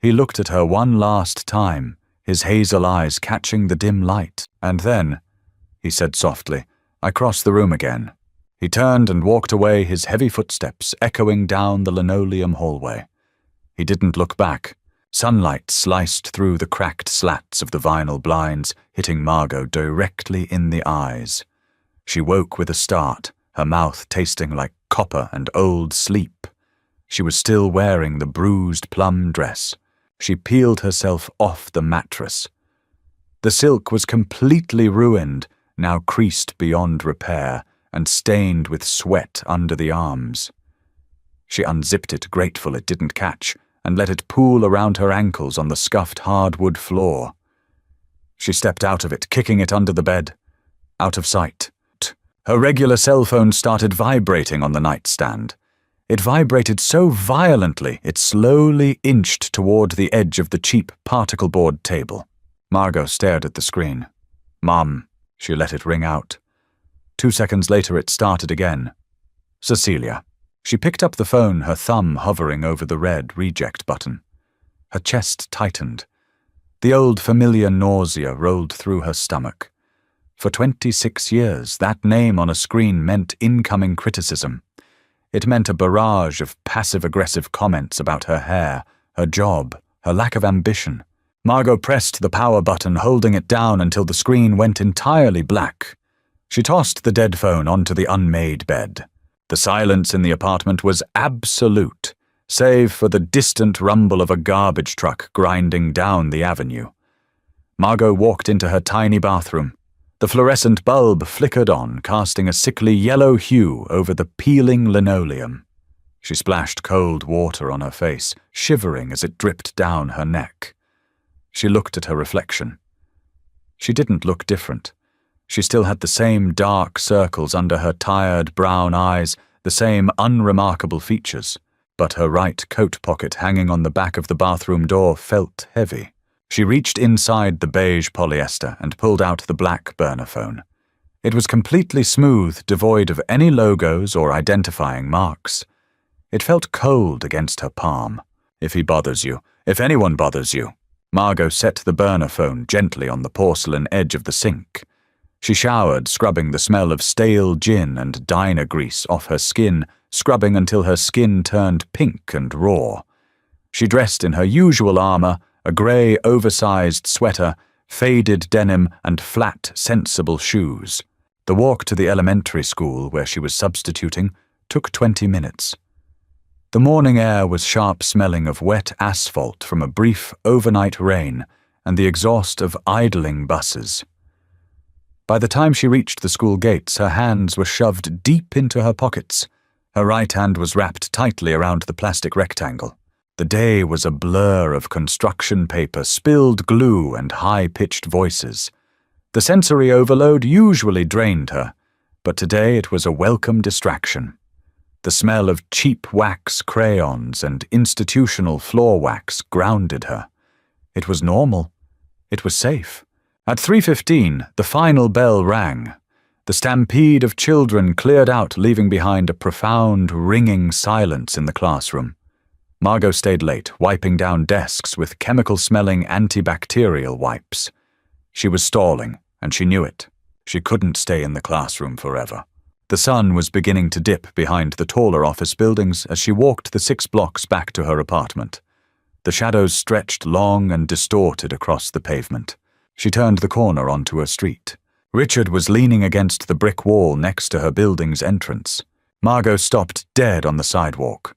A: He looked at her one last time, his hazel eyes catching the dim light. "And then," he said softly, "I crossed the room again." He turned and walked away, his heavy footsteps echoing down the linoleum hallway. He didn't look back. Sunlight sliced through the cracked slats of the vinyl blinds, hitting Margot directly in the eyes. She woke with a start, her mouth tasting like copper and old sleep. She was still wearing the bruised plum dress. She peeled herself off the mattress. The silk was completely ruined, now creased beyond repair, and stained with sweat under the arms. She unzipped it, grateful it didn't catch, and let it pool around her ankles on the scuffed hardwood floor. She stepped out of it, kicking it under the bed. Out of sight. Her regular cell phone started vibrating on the nightstand. It vibrated so violently it slowly inched toward the edge of the cheap particle board table. Margot stared at the screen. "Mom," she let it ring out. 2 seconds later it started again. "Cecilia." She picked up the phone, her thumb hovering over the red reject button. Her chest tightened. The old familiar nausea rolled through her stomach. For 26 years, that name on a screen meant incoming criticism. It meant a barrage of passive-aggressive comments about her hair, her job, her lack of ambition. Margot pressed the power button, holding it down until the screen went entirely black. She tossed the dead phone onto the unmade bed. The silence in the apartment was absolute, save for the distant rumble of a garbage truck grinding down the avenue. Margot walked into her tiny bathroom. The fluorescent bulb flickered on, casting a sickly yellow hue over the peeling linoleum. She splashed cold water on her face, shivering as it dripped down her neck. She looked at her reflection. She didn't look different. She still had the same dark circles under her tired brown eyes, the same unremarkable features, but her right coat pocket hanging on the back of the bathroom door felt heavy. She reached inside the beige polyester and pulled out the black burner phone. It was completely smooth, devoid of any logos or identifying marks. It felt cold against her palm. "If he bothers you, if anyone bothers you." Margot set the burner phone gently on the porcelain edge of the sink. She showered, scrubbing the smell of stale gin and diner grease off her skin, scrubbing until her skin turned pink and raw. She dressed in her usual armor, a grey, oversized sweater, faded denim, and flat, sensible shoes. The walk to the elementary school where she was substituting took 20 minutes. The morning air was sharp-smelling of wet asphalt from a brief overnight rain and the exhaust of idling buses. By the time she reached the school gates, her hands were shoved deep into her pockets. Her right hand was wrapped tightly around the plastic rectangle. The day was a blur of construction paper, spilled glue, and high-pitched voices. The sensory overload usually drained her, but today it was a welcome distraction. The smell of cheap wax crayons and institutional floor wax grounded her. It was normal. It was safe. At 3:15, the final bell rang. The stampede of children cleared out, leaving behind a profound, ringing silence in the classroom. Margot stayed late, wiping down desks with chemical-smelling antibacterial wipes. She was stalling, and she knew it. She couldn't stay in the classroom forever. The sun was beginning to dip behind the taller office buildings as she walked the 6 blocks back to her apartment. The shadows stretched long and distorted across the pavement. She turned the corner onto a street. Richard was leaning against the brick wall next to her building's entrance. Margot stopped dead on the sidewalk.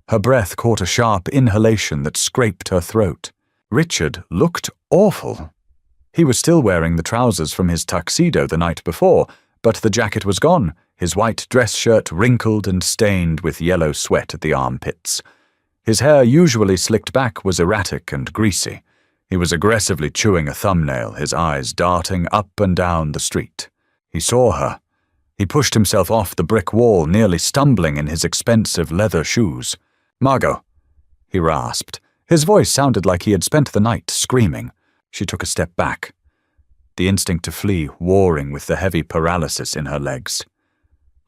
A: Her breath caught a sharp inhalation that scraped her throat. Richard looked awful. He was still wearing the trousers from his tuxedo the night before, but the jacket was gone, his white dress shirt wrinkled and stained with yellow sweat at the armpits. His hair, usually slicked back, was erratic and greasy. He was aggressively chewing a thumbnail, his eyes darting up and down the street. He saw her. He pushed himself off the brick wall, nearly stumbling in his expensive leather shoes. "Margot," he rasped. His voice sounded like he had spent the night screaming. She took a step back, the instinct to flee warring with the heavy paralysis in her legs.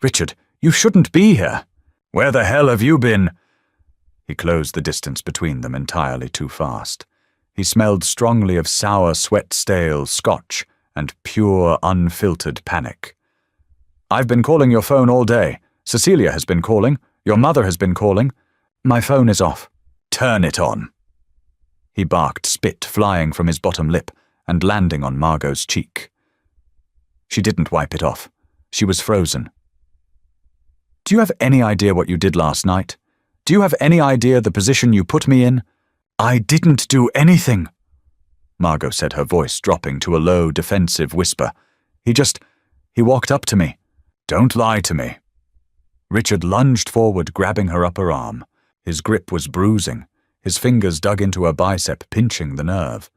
A: "Richard, you shouldn't be here." "Where the hell have you been?" He closed the distance between them entirely too fast. He smelled strongly of sour, sweat-stale scotch and pure, unfiltered panic. "I've been calling your phone all day. Cecilia has been calling. Your mother has been calling. My phone is off." "Turn it on." He barked, spit flying from his bottom lip and landing on Margot's cheek. She didn't wipe it off. She was frozen. "Do you have any idea what you did last night? Do you have any idea the position you put me in?" "I didn't do anything," Margot said, her voice dropping to a low, defensive whisper. He walked up to me." "Don't lie to me." Richard lunged forward, grabbing her upper arm. His grip was bruising. His fingers dug into her bicep, pinching the nerve.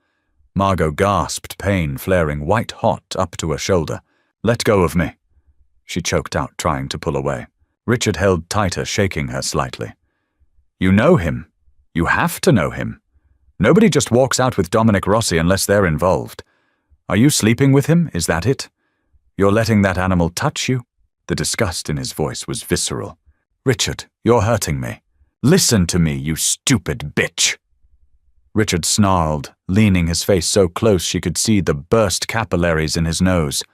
A: Margot gasped, pain flaring white-hot up to her shoulder. "Let go of me," she choked out, trying to pull away. Richard held tighter, shaking her slightly. "You know him. You have to know him. Nobody just walks out with Dominic Rossi unless they're involved. Are you sleeping with him? Is that it? You're letting that animal touch you?" The disgust in his voice was visceral. "Richard, you're hurting me. Listen to me, you stupid bitch." Richard snarled, leaning his face so close she could see the burst capillaries in his nose.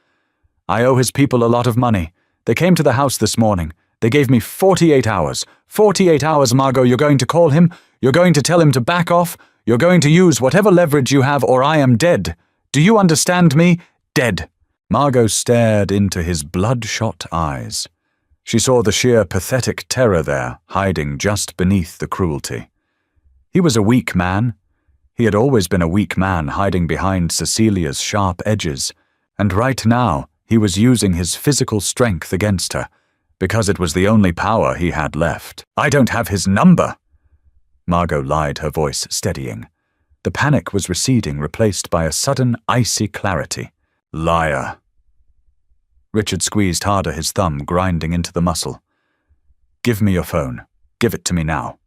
A: "I owe his people a lot of money. They came to the house this morning. They gave me 48 hours. 48 hours, Margot. You're going to call him? You're going to tell him to back off? You're going to use whatever leverage you have, or I am dead. Do you understand me? Dead." Margot stared into his bloodshot eyes. She saw the sheer pathetic terror there, hiding just beneath the cruelty. He was a weak man. He had always been a weak man, hiding behind Cecilia's sharp edges, and right now he was using his physical strength against her, because it was the only power he had left. "I don't have his number," Margot lied, her voice steadying. The panic was receding, replaced by a sudden icy clarity. "Liar." Richard squeezed harder, his thumb grinding into the muscle. "Give me your phone. Give it to me now."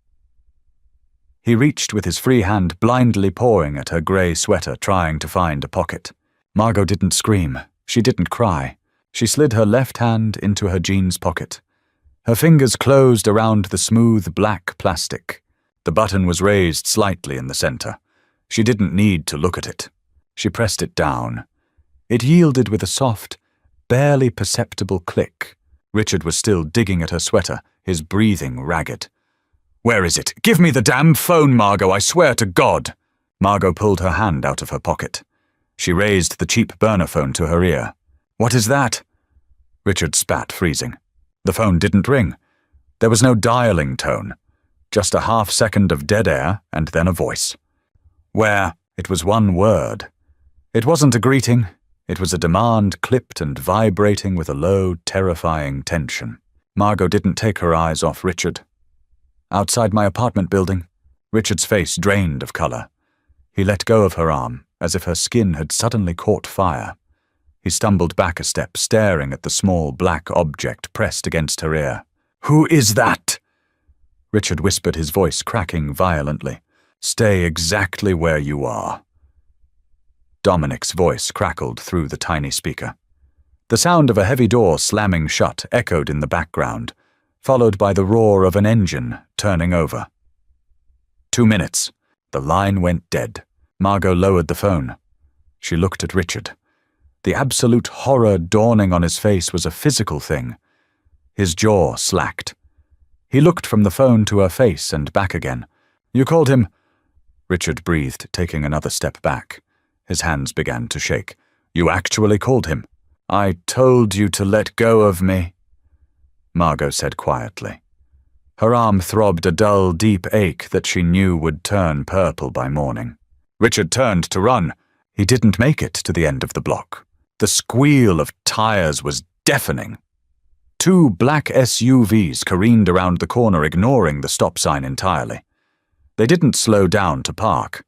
A: He reached with his free hand, blindly pawing at her grey sweater, trying to find a pocket. Margot didn't scream. She didn't cry. She slid her left hand into her jeans pocket. Her fingers closed around the smooth black plastic. The button was raised slightly in the center. She didn't need to look at it. She pressed it down. It yielded with a soft, barely perceptible click. Richard was still digging at her sweater, his breathing ragged. "Where is it? Give me the damn phone, Margot, I swear to God!" Margot pulled her hand out of her pocket. She raised the cheap burner phone to her ear. "What is that?" Richard spat, freezing. The phone didn't ring. There was no dialing tone. Just a half-second of dead air, and then a voice. Where it was one word. It wasn't a greeting. It was a demand clipped and vibrating with a low, terrifying tension. Margot didn't take her eyes off Richard. "Outside my apartment building." Richard's face drained of color. He let go of her arm, as if her skin had suddenly caught fire. He stumbled back a step, staring at the small black object pressed against her ear. "Who is that?" Richard whispered, his voice cracking violently. "Stay exactly where you are." Dominic's voice crackled through the tiny speaker. The sound of a heavy door slamming shut echoed in the background, followed by the roar of an engine turning over. 2 minutes. The line went dead. Margot lowered the phone. She looked at Richard. The absolute horror dawning on his face was a physical thing. His jaw slacked. He looked from the phone to her face and back again. "You called him—" Richard breathed, taking another step back. His hands began to shake. "You actually called him?" "I told you to let go of me," Margot said quietly. Her arm throbbed a dull, deep ache that she knew would turn purple by morning. Richard turned to run. He didn't make it to the end of the block. The squeal of tires was deafening. 2 black SUVs careened around the corner, ignoring the stop sign entirely. They didn't slow down to park.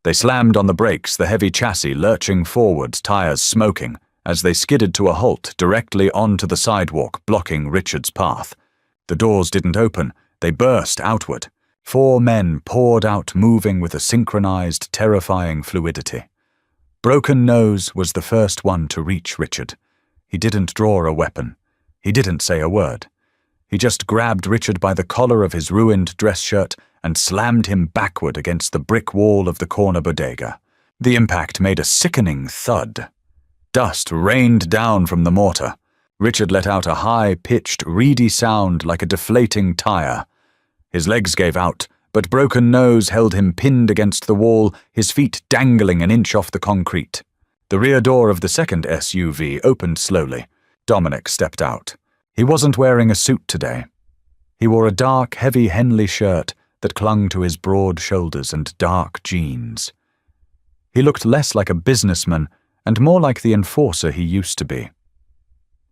A: They slammed on the brakes, the heavy chassis lurching forwards, tires smoking, as they skidded to a halt directly onto the sidewalk, blocking Richard's path. The doors didn't open. They burst outward. 4 men poured out, moving with a synchronized, terrifying fluidity. Broken Nose was the first one to reach Richard. He didn't draw a weapon. He didn't say a word. He just grabbed Richard by the collar of his ruined dress shirt and slammed him backward against the brick wall of the corner bodega. The impact made a sickening thud. Dust rained down from the mortar. Richard let out a high-pitched, reedy sound like a deflating tire. His legs gave out, but Broken Nose held him pinned against the wall, his feet dangling an inch off the concrete. The rear door of the second SUV opened slowly. Dominic stepped out. He wasn't wearing a suit today. He wore a dark, heavy Henley shirt that clung to his broad shoulders and dark jeans. He looked less like a businessman and more like the enforcer he used to be.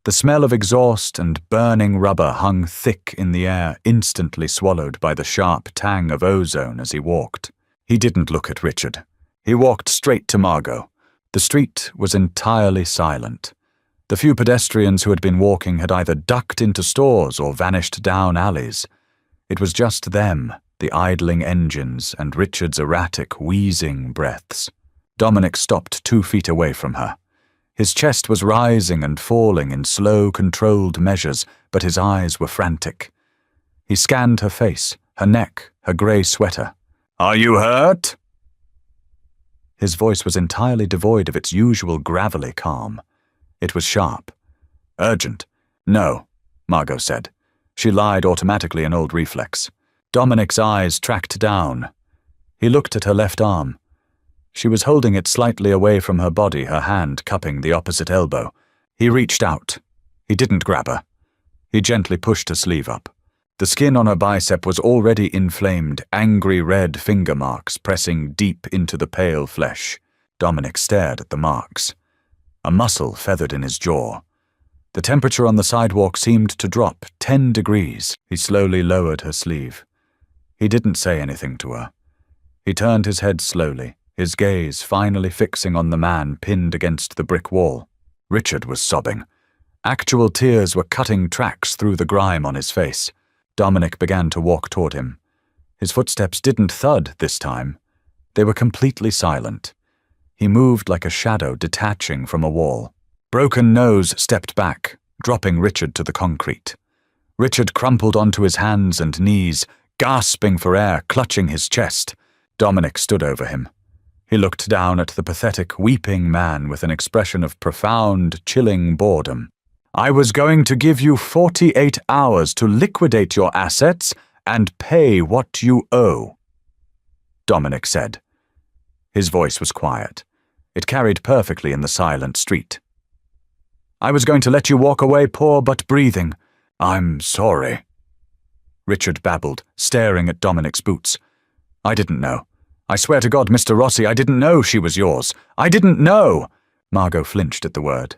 A: The smell of exhaust and burning rubber hung thick in the air, instantly swallowed by the sharp tang of ozone as he walked. He didn't look at Richard. He walked straight to Margot. The street was entirely silent. The few pedestrians who had been walking had either ducked into stores or vanished down alleys. It was just them, the idling engines, and Richard's erratic, wheezing breaths. Dominic stopped 2 feet away from her. His chest was rising and falling in slow, controlled measures, but his eyes were frantic. He scanned her face, her neck, her grey sweater. "Are you hurt?" His voice was entirely devoid of its usual gravelly calm. It was sharp. "Urgent." "No," Margot said. She lied automatically, an old reflex. Dominic's eyes tracked down. He looked at her left arm. She was holding it slightly away from her body, her hand cupping the opposite elbow. He reached out. He didn't grab her. He gently pushed her sleeve up. The skin on her bicep was already inflamed, angry red finger marks pressing deep into the pale flesh. Dominic stared at the marks. A muscle feathered in his jaw. The temperature on the sidewalk seemed to drop 10 degrees. He slowly lowered her sleeve. He didn't say anything to her. He turned his head slowly, his gaze finally fixing on the man pinned against the brick wall. Richard was sobbing. Actual tears were cutting tracks through the grime on his face. Dominic began to walk toward him. His footsteps didn't thud this time. They were completely silent. He moved like a shadow detaching from a wall. Broken Nose stepped back, dropping Richard to the concrete. Richard crumpled onto his hands and knees, gasping for air, clutching his chest. Dominic stood over him. He looked down at the pathetic, weeping man with an expression of profound, chilling boredom. "I was going to give you 48 hours to liquidate your assets and pay what you owe," Dominic said. His voice was quiet. It carried perfectly in the silent street. "I was going to let you walk away poor but breathing. I'm sorry," Richard babbled, staring at Dominic's boots. "I didn't know. I swear to God, Mr. Rossi, I didn't know she was yours. I didn't know!" Margot flinched at the word.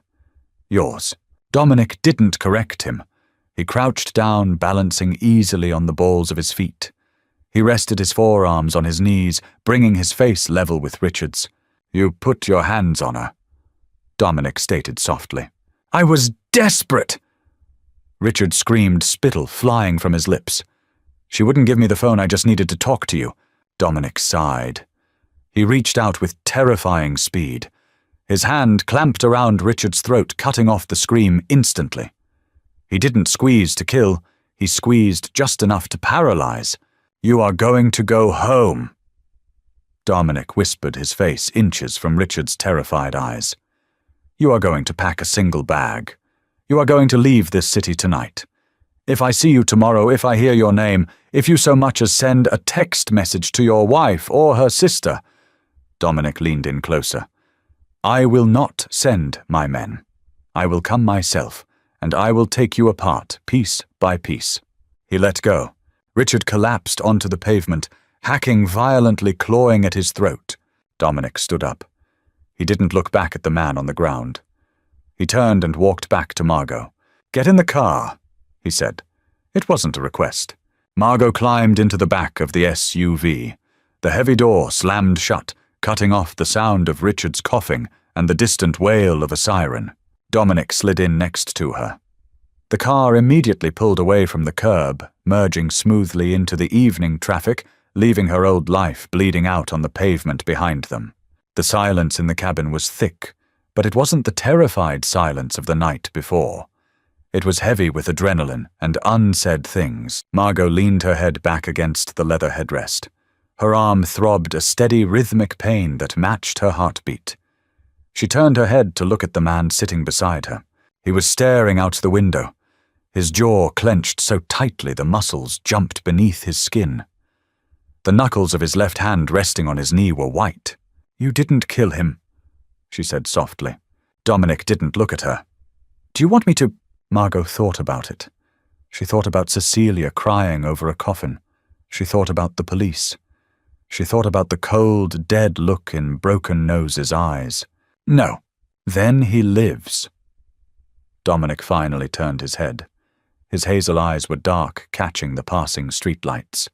A: Yours. Dominic didn't correct him. He crouched down, balancing easily on the balls of his feet. He rested his forearms on his knees, bringing his face level with Richard's. "You put your hands on her," Dominic stated softly. "I was desperate!" Richard screamed, spittle flying from his lips. "She wouldn't give me the phone, I just needed to talk to you." Dominic sighed. He reached out with terrifying speed. His hand clamped around Richard's throat, cutting off the scream instantly. He didn't squeeze to kill, he squeezed just enough to paralyze. "You are going to go home," Dominic whispered, his face inches from Richard's terrified eyes. "You are going to pack a single bag. You are going to leave this city tonight. If I see you tomorrow, if I hear your name, if you so much as send a text message to your wife or her sister," Dominic leaned in closer, "I will not send my men. I will come myself, and I will take you apart, piece by piece." He let go. Richard collapsed onto the pavement, hacking violently, clawing at his throat. Dominic stood up. He didn't look back at the man on the ground. He turned and walked back to Margot. "Get in the car," he said. It wasn't a request. Margot climbed into the back of the SUV. The heavy door slammed shut, cutting off the sound of Richard's coughing and the distant wail of a siren. Dominic slid in next to her. The car immediately pulled away from the curb, merging smoothly into the evening traffic, leaving her old life bleeding out on the pavement behind them. The silence in the cabin was thick, but it wasn't the terrified silence of the night before. It was heavy with adrenaline and unsaid things. Margot leaned her head back against the leather headrest. Her arm throbbed a steady rhythmic pain that matched her heartbeat. She turned her head to look at the man sitting beside her. He was staring out the window. His jaw clenched so tightly the muscles jumped beneath his skin. The knuckles of his left hand resting on his knee were white. "You didn't kill him," she said softly. Dominic didn't look at her. "Do you want me to—" Margot thought about it. She thought about Cecilia crying over a coffin. She thought about the police. She thought about the cold, dead look in Broken Nose's eyes. "No. Then he lives." Dominic finally turned his head. His hazel eyes were dark, catching the passing streetlights.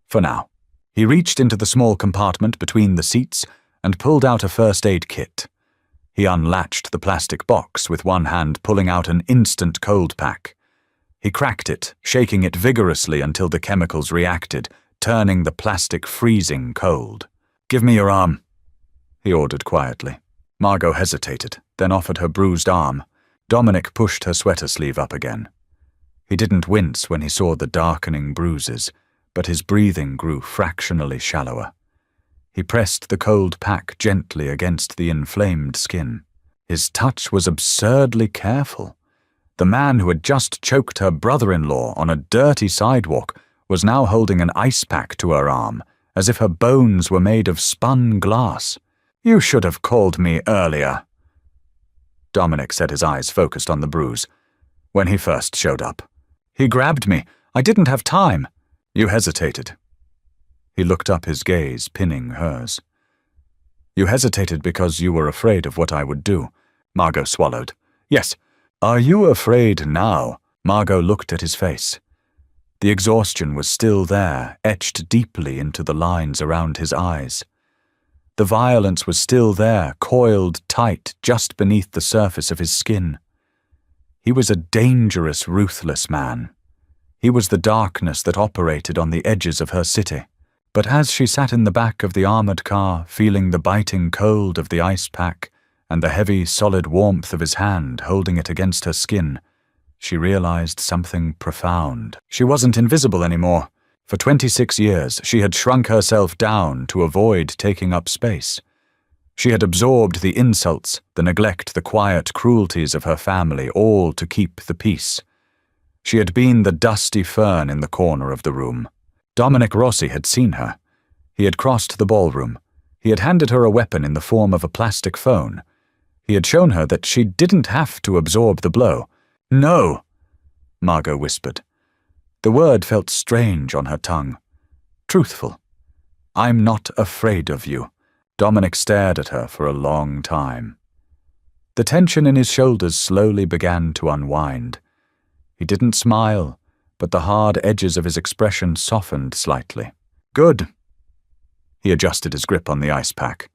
A: For now. He reached into the small compartment between the seats and pulled out a first aid kit. He unlatched the plastic box with one hand, pulling out an instant cold pack. He cracked it, shaking it vigorously until the chemicals reacted, turning the plastic freezing cold. "Give me your arm," he ordered quietly. Margot hesitated, then offered her bruised arm. Dominic pushed her sweater sleeve up again. He didn't wince when he saw the darkening bruises, but his breathing grew fractionally shallower. He pressed the cold pack gently against the inflamed skin. His touch was absurdly careful. The man who had just choked her brother-in-law on a dirty sidewalk was now holding an ice pack to her arm, as if her bones were made of spun glass. "You should have called me earlier." Dominic said, his eyes focused on the bruise. "When he first showed up. He grabbed me. I didn't have time." "You hesitated." He looked up, his gaze pinning hers. "You hesitated because you were afraid of what I would do." Margot swallowed. "Yes." "Are you afraid now?" Margot looked at his face. The exhaustion was still there, etched deeply into the lines around his eyes. The violence was still there, coiled tight just beneath the surface of his skin. He was a dangerous, ruthless man. He was the darkness that operated on the edges of her city. But as she sat in the back of the armored car, feeling the biting cold of the ice pack and the heavy, solid warmth of his hand holding it against her skin, she realized something profound. She wasn't invisible anymore. For 26 years, she had shrunk herself down to avoid taking up space. She had absorbed the insults, the neglect, the quiet cruelties of her family, all to keep the peace. She had been the dusty fern in the corner of the room. Dominic Rossi had seen her. He had crossed the ballroom. He had handed her a weapon in the form of a plastic phone. He had shown her that she didn't have to absorb the blow. "No," Margot whispered. The word felt strange on her tongue. Truthful. "I'm not afraid of you." Dominic stared at her for a long time. The tension in his shoulders slowly began to unwind. He didn't smile, but the hard edges of his expression softened slightly. "Good." He adjusted his grip on the ice pack.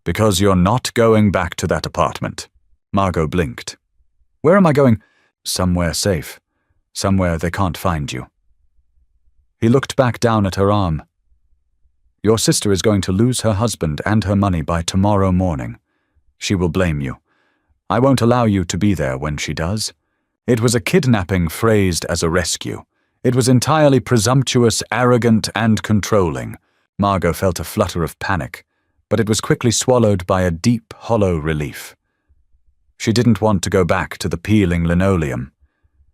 A: "Because you're not going back to that apartment." Margot blinked. "Where am I going?" "Somewhere safe. Somewhere they can't find you." He looked back down at her arm. "Your sister is going to lose her husband and her money by tomorrow morning. She will blame you. I won't allow you to be there when she does." It was a kidnapping phrased as a rescue. It was entirely presumptuous, arrogant, and controlling. Margot felt a flutter of panic, but it was quickly swallowed by a deep, hollow relief. She didn't want to go back to the peeling linoleum.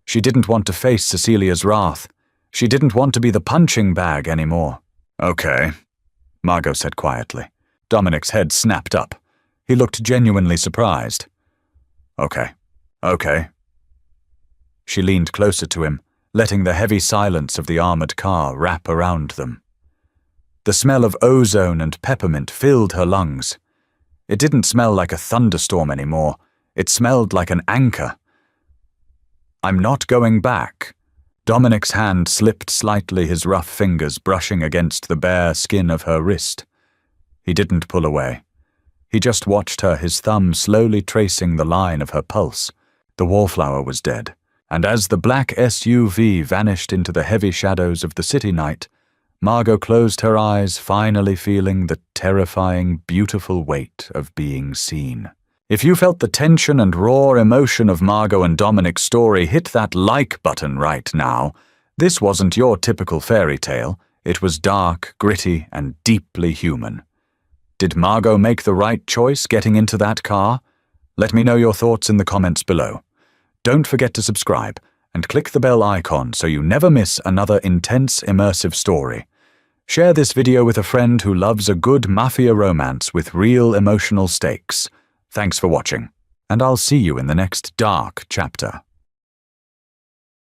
A: She didn't want to face Cecilia's wrath. She didn't want to be the punching bag anymore. "Okay," Margot said quietly. Dominic's head snapped up. He looked genuinely surprised. Okay. She leaned closer to him, letting the heavy silence of the armored car wrap around them. The smell of ozone and peppermint filled her lungs. It didn't smell like a thunderstorm anymore. It smelled like an anchor. "I'm not going back." Dominic's hand slipped slightly, his rough fingers brushing against the bare skin of her wrist. He didn't pull away. He just watched her, his thumb slowly tracing the line of her pulse. The wallflower was dead, and as the black SUV vanished into the heavy shadows of the city night, Margot closed her eyes, finally feeling the terrifying, beautiful weight of being seen. If you felt the tension and raw emotion of Margot and Dominic's story, hit that like button right now. This wasn't your typical fairy tale. It was dark, gritty, and deeply human. Did Margot make the right choice getting into that car? Let me know your thoughts in the comments below. Don't forget to subscribe and click the bell icon so you never miss another intense, immersive story. Share this video with a friend who loves a good mafia romance with real emotional stakes. Thanks for watching, and I'll see you in the next dark chapter.